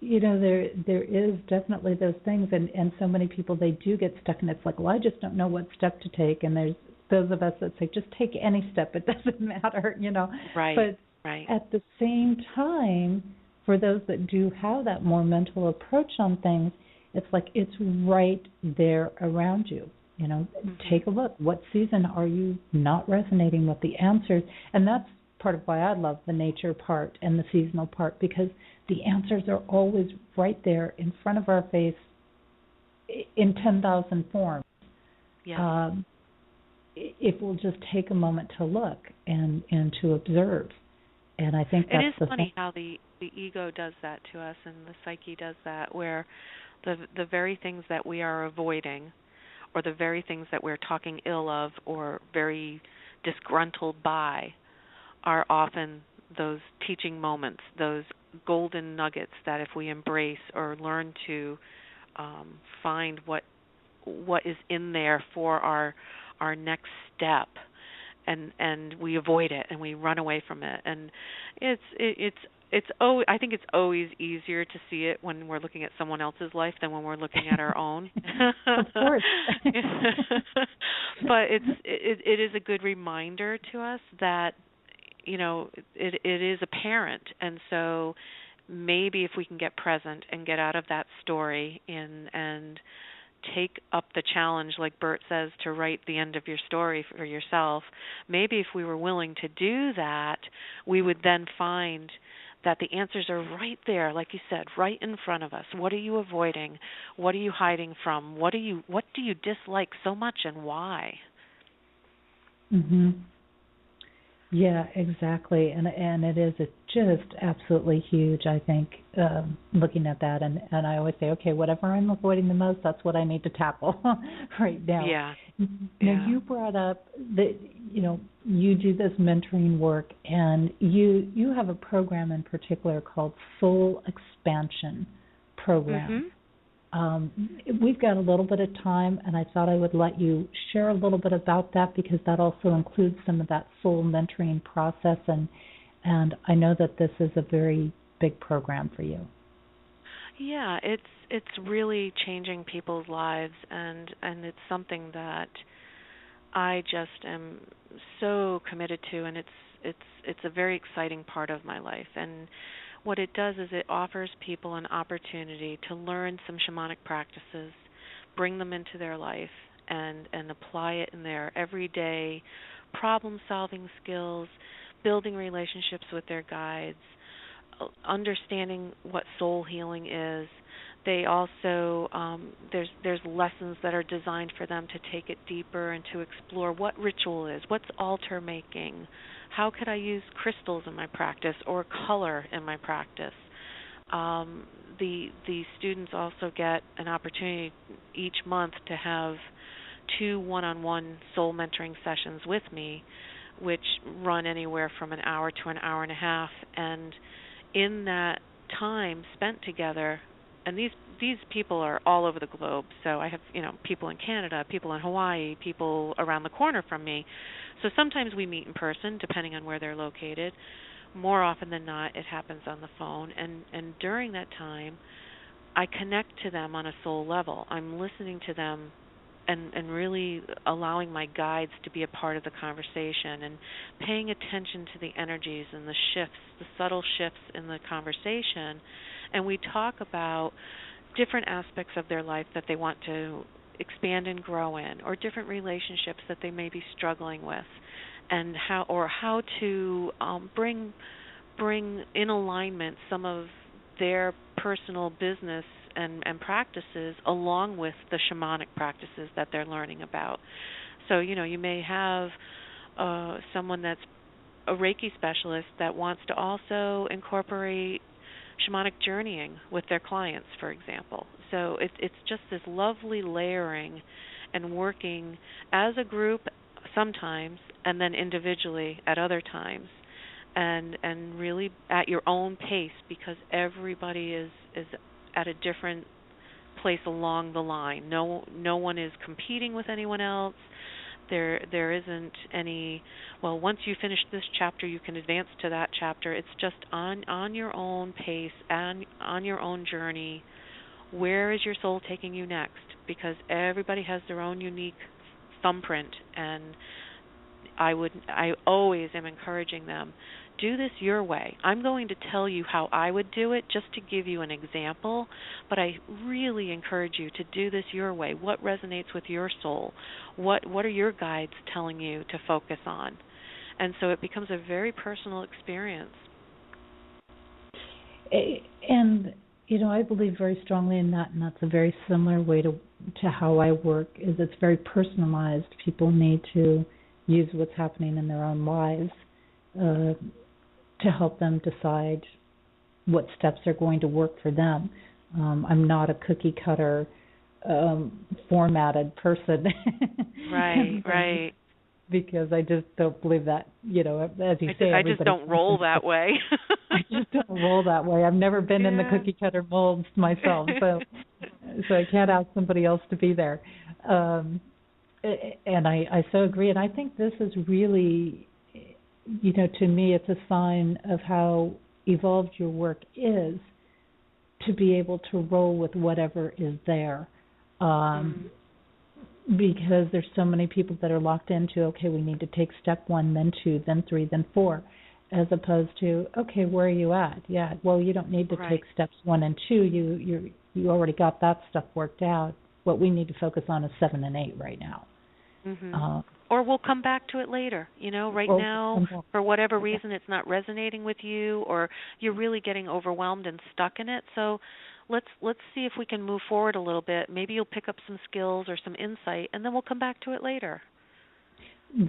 there is definitely those things, and so many people, they do get stuck, and it's like, well, I just don't know what step to take. And there's those of us that say, just take any step, it doesn't matter, Right. But right. At the same time, for those that do have that more mental approach on things, it's like it's right there around you. Take a look. What season are you not resonating with the answers? And that's part of why I love the nature part and the seasonal part, because the answers are always right there in front of our face in 10,000 forms. Yeah. If we'll just take a moment to look and to observe. And I think that's it is funny how the ego does that to us, and the psyche does that, where the very things that we are avoiding, or the very things that we're talking ill of or very disgruntled by, are often those teaching moments, those golden nuggets that if we embrace or learn to find what is in there for our next step, and we avoid it and we run away from it. And I think it's always easier to see it when we're looking at someone else's life than when we're looking at our own. Of course. But it is a good reminder to us that it is apparent, and so maybe if we can get present and get out of that story and take up the challenge, like Bert says, to write the end of your story for yourself, maybe if we were willing to do that, we would then find that the answers are right there, like you said, right in front of us. What are you avoiding? What are you hiding from? What do you dislike so much, and why? Mhm. Yeah, exactly, and it is just absolutely huge. I think looking at that, and I always say, okay, whatever I'm avoiding the most, that's what I need to tackle right now. Yeah. Now you brought up that you do this mentoring work, and you have a program in particular called Soul Expansion Program. Mhm. We've got a little bit of time, and I thought I would let you share a little bit about that, because that also includes some of that soul mentoring process, and I know that this is a very big program for you. Yeah, it's really changing people's lives, and it's something that I just am so committed to, and it's a very exciting part of my life. And what it does is it offers people an opportunity to learn some shamanic practices, bring them into their life, and apply it in their everyday problem-solving skills, building relationships with their guides, understanding what soul healing is. They also there's lessons that are designed for them to take it deeper and to explore what ritual is, what's altar making, how could I use crystals in my practice or color in my practice. The students also get an opportunity each month to have 2 one-on-one soul mentoring sessions with me, which run anywhere from an hour to an hour and a half. And in that time spent together, and these people are all over the globe. So I have people in Canada, people in Hawaii, people around the corner from me. So sometimes we meet in person, depending on where they're located. More often than not, it happens on the phone. And during that time, I connect to them on a soul level. I'm listening to them and really allowing my guides to be a part of the conversation and paying attention to the energies and the shifts, the subtle shifts in the conversation. And we talk about different aspects of their life that they want to expand and grow in, or different relationships that they may be struggling with, and how to bring in alignment some of their personal business and practices along with the shamanic practices that they're learning about. So, you may have someone that's a Reiki specialist that wants to also incorporate shamanic journeying with their clients, for example. So it's just this lovely layering and working as a group sometimes, and then individually at other times, and really at your own pace, because everybody is at a different place along the line. No one is competing with anyone else. There isn't any, well, once you finish this chapter, you can advance to that chapter. It's just on your own pace and on your own journey. Where is your soul taking you next? Because everybody has their own unique thumbprint, and I always am encouraging them, do this your way. I'm going to tell you how I would do it just to give you an example, but I really encourage you to do this your way. What resonates with your soul? What are your guides telling you to focus on? And so it becomes a very personal experience. And I believe very strongly in that, and that's a very similar way to how I work. Is it's very personalized. People need to use what's happening in their own lives to help them decide what steps are going to work for them. I'm not a cookie cutter formatted person. Right. Because I just don't believe that, as you say. I just don't roll that way. I just don't roll that way. I've never been in the cookie cutter molds myself, so I can't ask somebody else to be there. And I so agree. And I think this is really, to me, it's a sign of how evolved your work is, to be able to roll with whatever is there. Because there's so many people that are locked into, okay, we need to take step 1, then 2, then 3, then 4, as opposed to, okay, where are you at? Yeah, well, you don't need to take steps 1 and 2. You already got that stuff worked out. What we need to focus on is 7 and 8 right now. Mhm. Uh, Or we'll come back to it later. Right or now, for whatever reason, it's not resonating with you, or you're really getting overwhelmed and stuck in it. So, let's see if we can move forward a little bit. Maybe you'll pick up some skills or some insight, and then we'll come back to it later.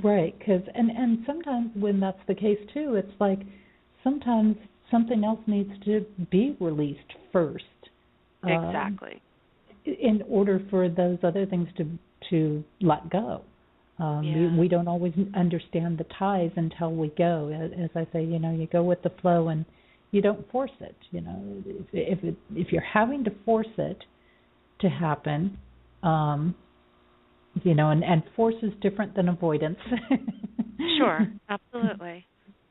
right, because and sometimes when that's the case too, it's like sometimes something else needs to be released first. Exactly. In order for those other things to let go. Yeah. We don't always understand the ties until we go. As I say, you go with the flow and you don't force it. If you're having to force it to happen, and force is different than avoidance. Sure. Absolutely.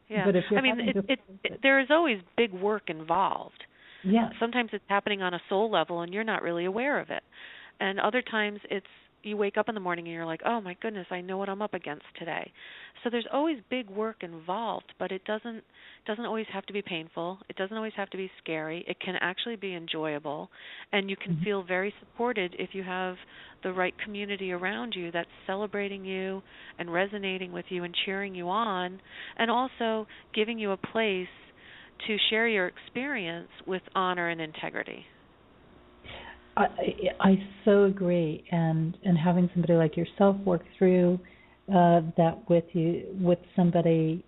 Yeah. But if you're I mean, having to force it, there is always big work involved. yeah. Sometimes it's happening on a soul level and you're not really aware of it. And other times it's you wake up in the morning and you're like, "Oh my goodness, I know what I'm up against today." So there's always big work involved, but it doesn't always have to be painful. It doesn't always have to be scary. It can actually be enjoyable, and you can Mhm. feel very supported if you have the right community around you that's celebrating you and resonating with you and cheering you on, and also giving you a place to share your experience with honor and integrity. I I so agree, and having somebody like yourself work through that with you, with somebody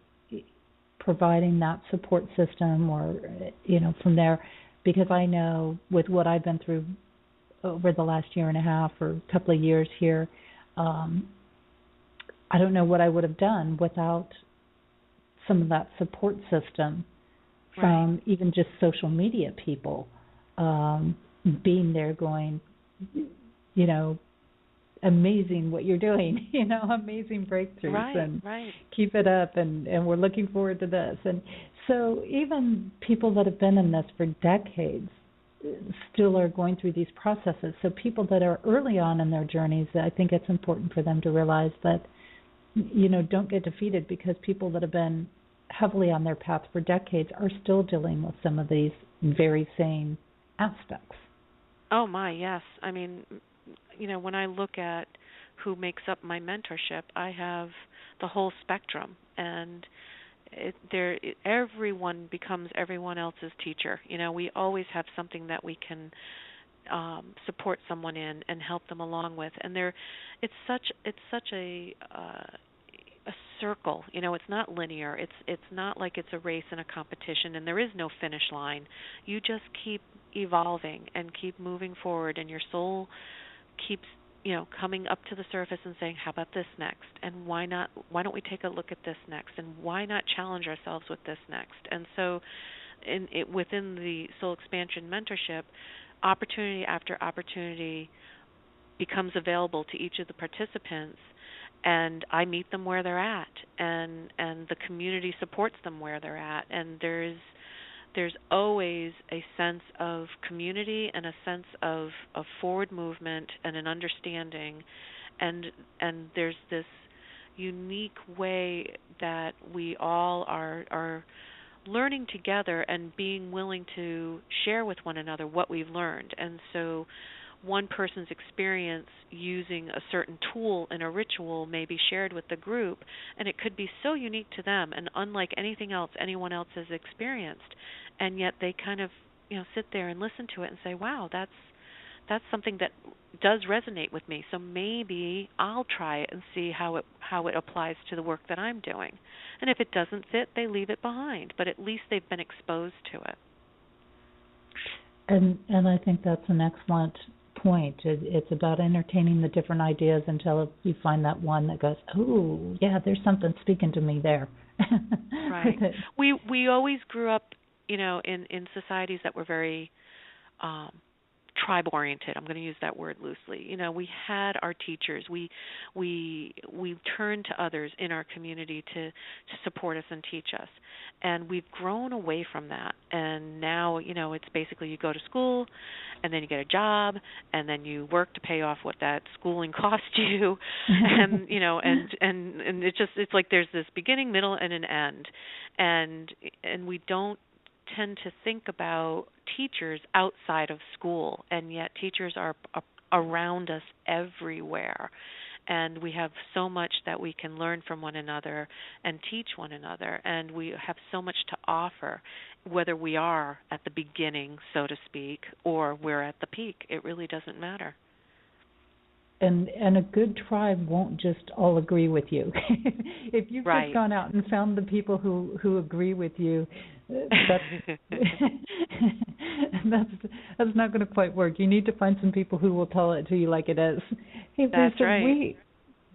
providing that support system, or from there, because I know with what I've been through over the last year and a half or a couple of years here, um, I don't know what I would have done without some of that support system from even just social media people being there going, amazing what you're doing, amazing breakthroughs, and Right. keep it up, and we're looking forward to this. And so even people that have been in this for decades still are going through these processes. So people that are early on in their journeys, I think it's important for them to realize that, don't get defeated, because people that have been heavily on their path for decades are still dealing with some of these very same aspects. Oh my, yes. I mean, when I look at who makes up my mentorship, I have the whole spectrum, and everyone becomes everyone else's teacher. We always have something that we can support someone in and help them along with, and it's such a circle. It's not linear. It's not like it's a race and a competition, and there is no finish line. You just keep evolving and keep moving forward, and your soul keeps coming up to the surface and saying, how about this next, and why don't we take a look at this next, and why not challenge ourselves with this next. And so within the soul expansion mentorship, opportunity after opportunity becomes available to each of the participants, and I meet them where they're at, and the community supports them where they're at, and there's always a sense of community and a sense of forward movement and an understanding, and there's this unique way that we all are learning together and being willing to share with one another what we've learned. And so one person's experience using a certain tool in a ritual may be shared with the group, and it could be so unique to them and unlike anything else anyone else has experienced, and yet they kind of sit there and listen to it and say, wow, that's something that does resonate with me, so maybe I'll try it and see how it applies to the work that I'm doing. And if it doesn't fit, they leave it behind, but at least they've been exposed to it. And I think that's an excellent point. It's about entertaining the different ideas until you find that one that goes, oh, yeah, there's something speaking to me there. Right. We always grew up, in societies that were very tribe oriented. I'm going to use that word loosely. We had our teachers. We turned to others in our community to support us and teach us. And we've grown away from that. And now, it's basically you go to school and then you get a job and then you work to pay off what that schooling cost you. And, and it's like there's this beginning, middle, and an end. And we don't tend to think about teachers outside of school, and yet teachers are around us everywhere. and we have so much that we can learn from one another and teach one another, and we have so much to offer, whether we are at the beginning, so to speak, or we're at the peak. It really doesn't matter. And a good tribe won't just all agree with you. If you've just gone out and found the people who agree with you, that's that's not going to quite work. You need to find some people who will tell it to you like it is. Hey, that's Lisa, right.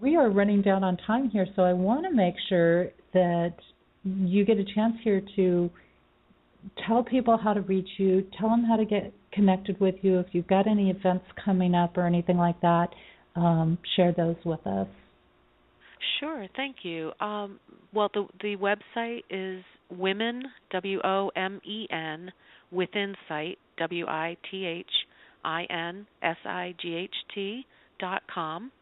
We are running down on time here, so I want to make sure that you get a chance here to tell people how to reach you, tell them how to get connected with you. If you've got any events coming up or anything like that, share those with us. Sure, thank you. Well, the website is Women, WOMEN, Withinsight, WITHINSIGHT.com.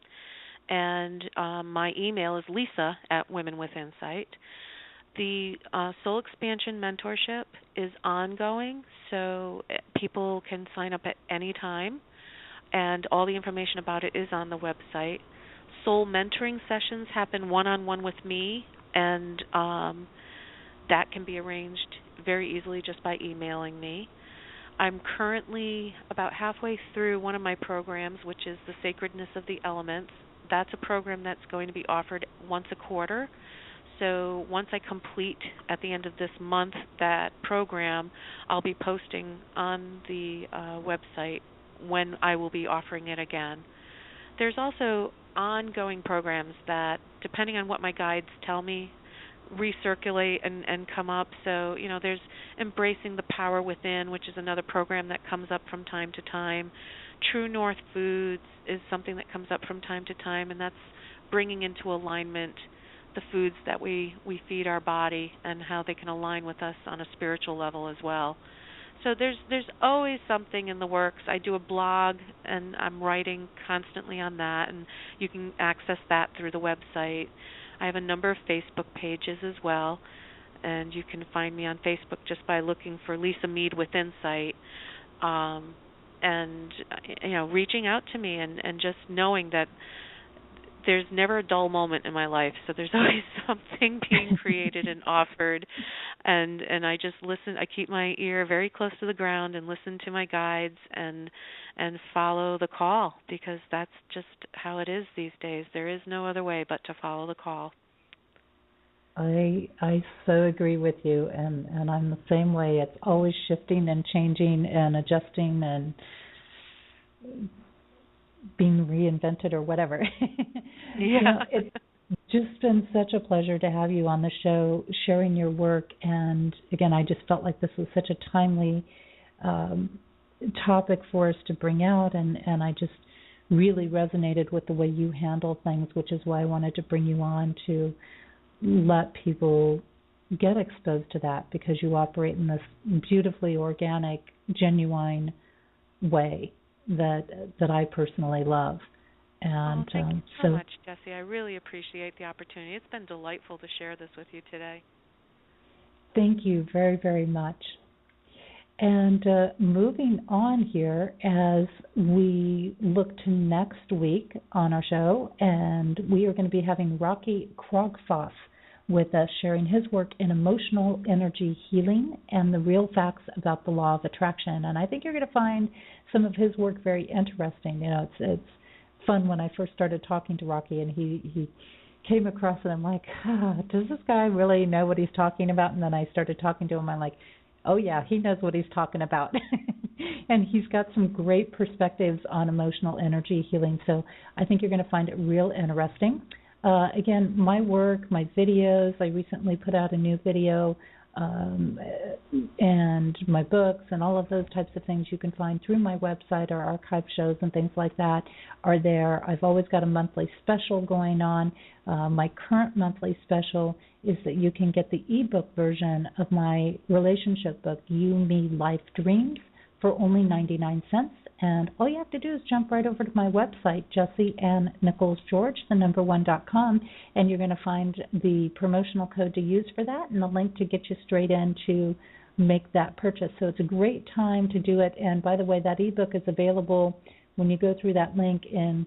And my email is lisa@womenwithinsight. The Soul Expansion Mentorship is ongoing, so people can sign up at any time, and all the information about it is on the website. Soul mentoring sessions happen one-on-one with me, and that can be arranged very easily just by emailing me. I'm currently about halfway through one of my programs, which is the Sacredness of the Elements. That's a program that's going to be offered once a quarter. So once I complete at the end of this month that program, I'll be posting on the website when I will be offering it again. There's also ongoing programs that, depending on what my guides tell me, recirculate and come up. So, there's Embracing the Power Within, which is another program that comes up from time to time. True North Foods is something that comes up from time to time, and that's bringing into alignment the foods that we feed our body and how they can align with us on a spiritual level as well. So there's always something in the works. I do a blog, and I'm writing constantly on that, and you can access that through the website. I have a number of Facebook pages as well, and you can find me on Facebook just by looking for Lisa Meade with Insight, and reaching out to me and just knowing that there's never a dull moment in my life, so there's always something being created and offered, and I just listen. I keep my ear very close to the ground and listen to my guides and follow the call, because that's just how it is these days. There is no other way but to follow the call. I so agree with you, and I'm the same way. It's always shifting and changing and adjusting and being reinvented or whatever. Yeah. It's just been such a pleasure to have you on the show, sharing your work. And again, I just felt like this was such a timely topic for us to bring out, and I just really resonated with the way you handle things, which is why I wanted to bring you on to let people get exposed to that, because you operate in this beautifully organic, genuine way that I personally love. And thank you so much, Jessie. I really appreciate the opportunity. It's been delightful to share this with you today. Thank you very, very much. And moving on here, as we look to next week on our show, and we are going to be having Rocky Krogfoss with us, sharing his work in emotional energy healing and the real facts about the law of attraction. And I think you're going to find some of his work very interesting. It's fun. When I first started talking to Rocky, and he came across it, I'm like, does this guy really know what he's talking about? And then I started talking to him, I'm like, oh yeah, he knows what he's talking about. And he's got some great perspectives on emotional energy healing. So I think you're going to find it real interesting. Again, my work, my videos, I recently put out a new video, and my books and all of those types of things you can find through my website. Our archive shows and things like that are there. I've always got a monthly special going on. My current monthly special is that you can get the ebook version of my relationship book, You, Me, Life, Dreams, for only 99 cents. And all you have to do is jump right over to my website, JessieAnnNicholsGeorge1.com, and you're going to find the promotional code to use for that and the link to get you straight in to make that purchase. So it's a great time to do it. And by the way, that ebook is available when you go through that link in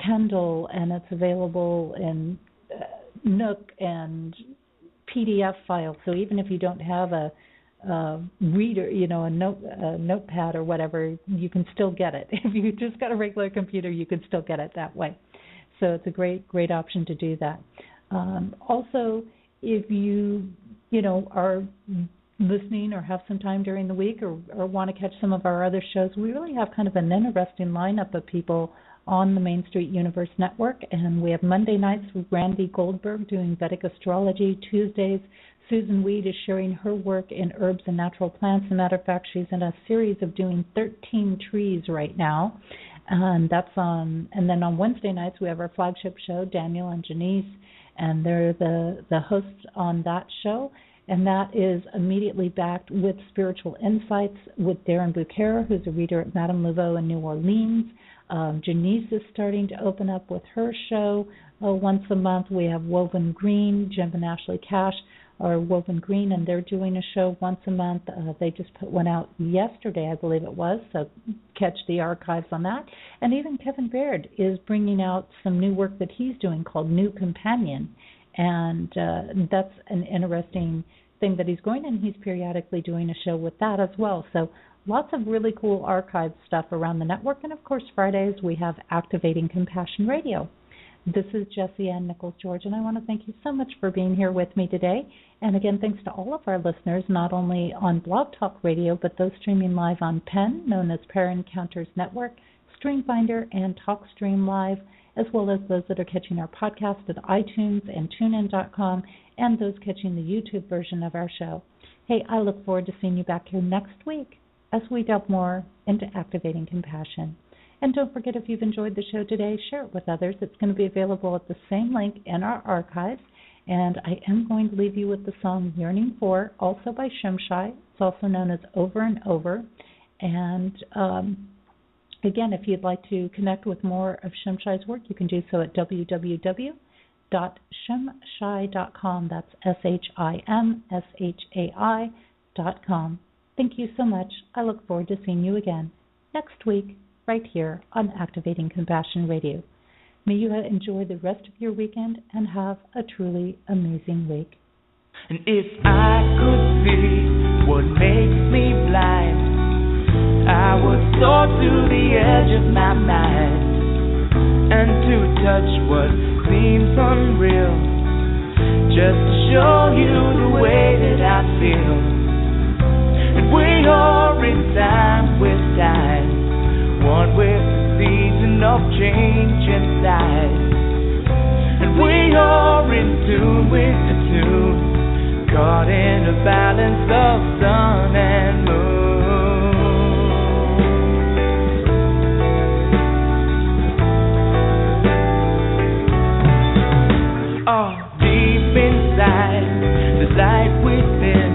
Kindle, and it's available in Nook and PDF files. So even if you don't have a reader, a notepad or whatever, you can still get it. If you just got a regular computer, you can still get it that way. So it's a great option to do that. Also, if you are listening or have some time during the week or want to catch some of our other shows, we really have kind of an interesting lineup of people on the Main Street Universe Network. And we have Monday nights with Randy Goldberg doing Vedic astrology. Tuesdays, Susan Weed is sharing her work in herbs and natural plants. As a matter of fact, she's in a series of doing 13 trees right now. And that's on. And then on Wednesday nights, we have our flagship show, Daniel and Janice, and they're the hosts on that show. And that is immediately backed with spiritual insights with Darren Bouquet, who's a reader at Madame Laveau in New Orleans. Janice is starting to open up with her show once a month. We have Woven Green, Jim and Ashley Cash are Woven Green, and they're doing a show once a month. They just put one out yesterday, I believe it was, so catch the archives on that. And even Kevin Baird is bringing out some new work that he's doing called New Companion, and that's an interesting thing that he's going, and he's periodically doing a show with that as well. So lots of really cool archive stuff around the network. And, of course, Fridays we have Activating Compassion Radio. This is Jessie Ann Nichols George, and I want to thank you so much for being here with me today. And, again, thanks to all of our listeners, not only on Blog Talk Radio, but those streaming live on PEN, known as Pair Encounters Network, Streamfinder, and TalkStream Live, as well as those that are catching our podcast at iTunes and TuneIn.com, and those catching the YouTube version of our show. Hey, I look forward to seeing you back here next week as we delve more into activating compassion. And don't forget, if you've enjoyed the show today, share it with others. It's going to be available at the same link in our archives. And I am going to leave you with the song Yearning For, also by Shimshai. It's also known as Over and Over. And again, if you'd like to connect with more of Shimshai's work, you can do so at www.shimshai.com. That's SHIMSHAI.com. Thank you so much. I look forward to seeing you again next week, right here on Activating Compassion Radio. May you enjoy the rest of your weekend and have a truly amazing week. And if I could see what makes me blind, I would soar to the edge of my mind, and to touch what seems unreal, just to show you the way that I feel. And we are in time with time, one with the season of change inside. And we are in tune with the tune, caught in a balance of sun and moon. Oh, deep inside, the light within,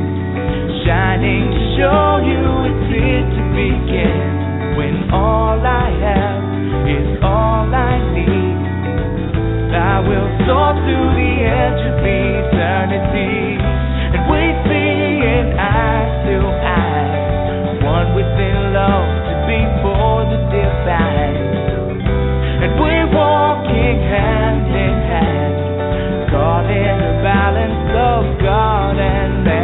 shining to show you it's here to begin. When all I have is all I need, I will soar to the edge of eternity. And we see it eye to eye, one within love to be for the divine. And we're walking hand in hand, caught in the balance of God and man.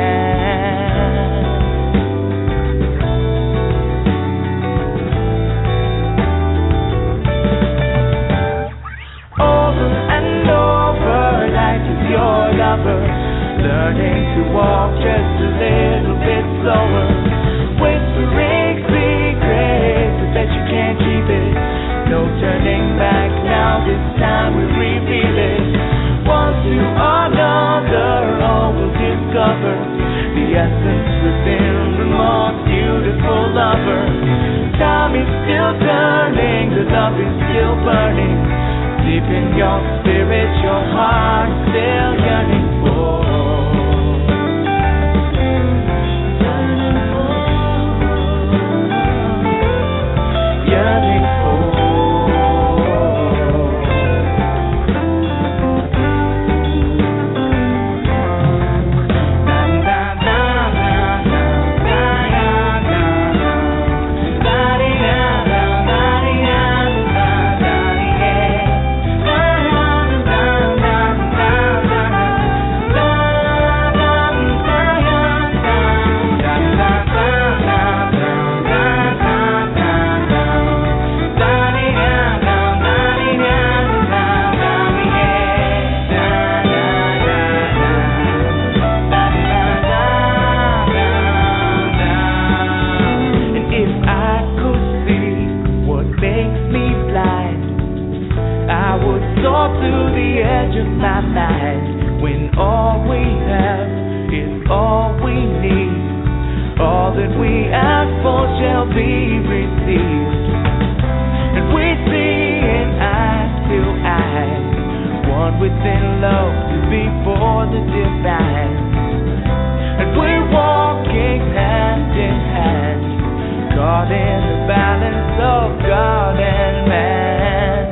Your lover, learning to walk just a little bit slower, whispering secrets, I bet you can't keep it. No turning back now, this time we reveal it. One to another, all will discover the essence within the most beautiful lover. Time is still turning, the love is still burning. Deep in your spirit, your heart still yearning for. Yearning for. night, when all we have is all we need. All that we ask for shall be received. And we see in eye to eye, one within love to be for the divine. And we're walking hand in hand, caught in the balance of God and man.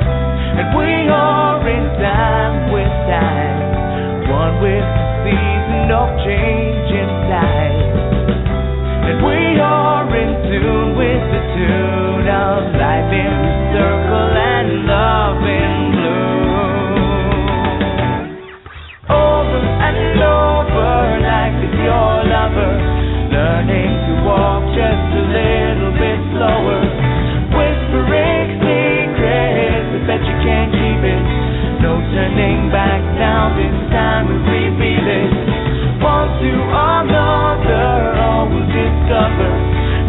And we are in time with time, one with the season of change inside. And we are in tune with the tune of life in the circle and love in bloom. Over and over, life is your lover, learning to walk just a little bit slower, whispering secrets, I bet you can't keep it. No turning back now, this time we reveal it. One to another, all will discover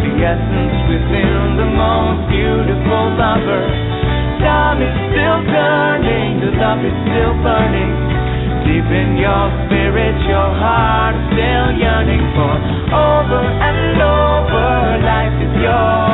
the essence within the most beautiful lover. Time is still turning, the love is still burning. Deep in your spirit, your heart is still yearning for. Over and over, life is yours.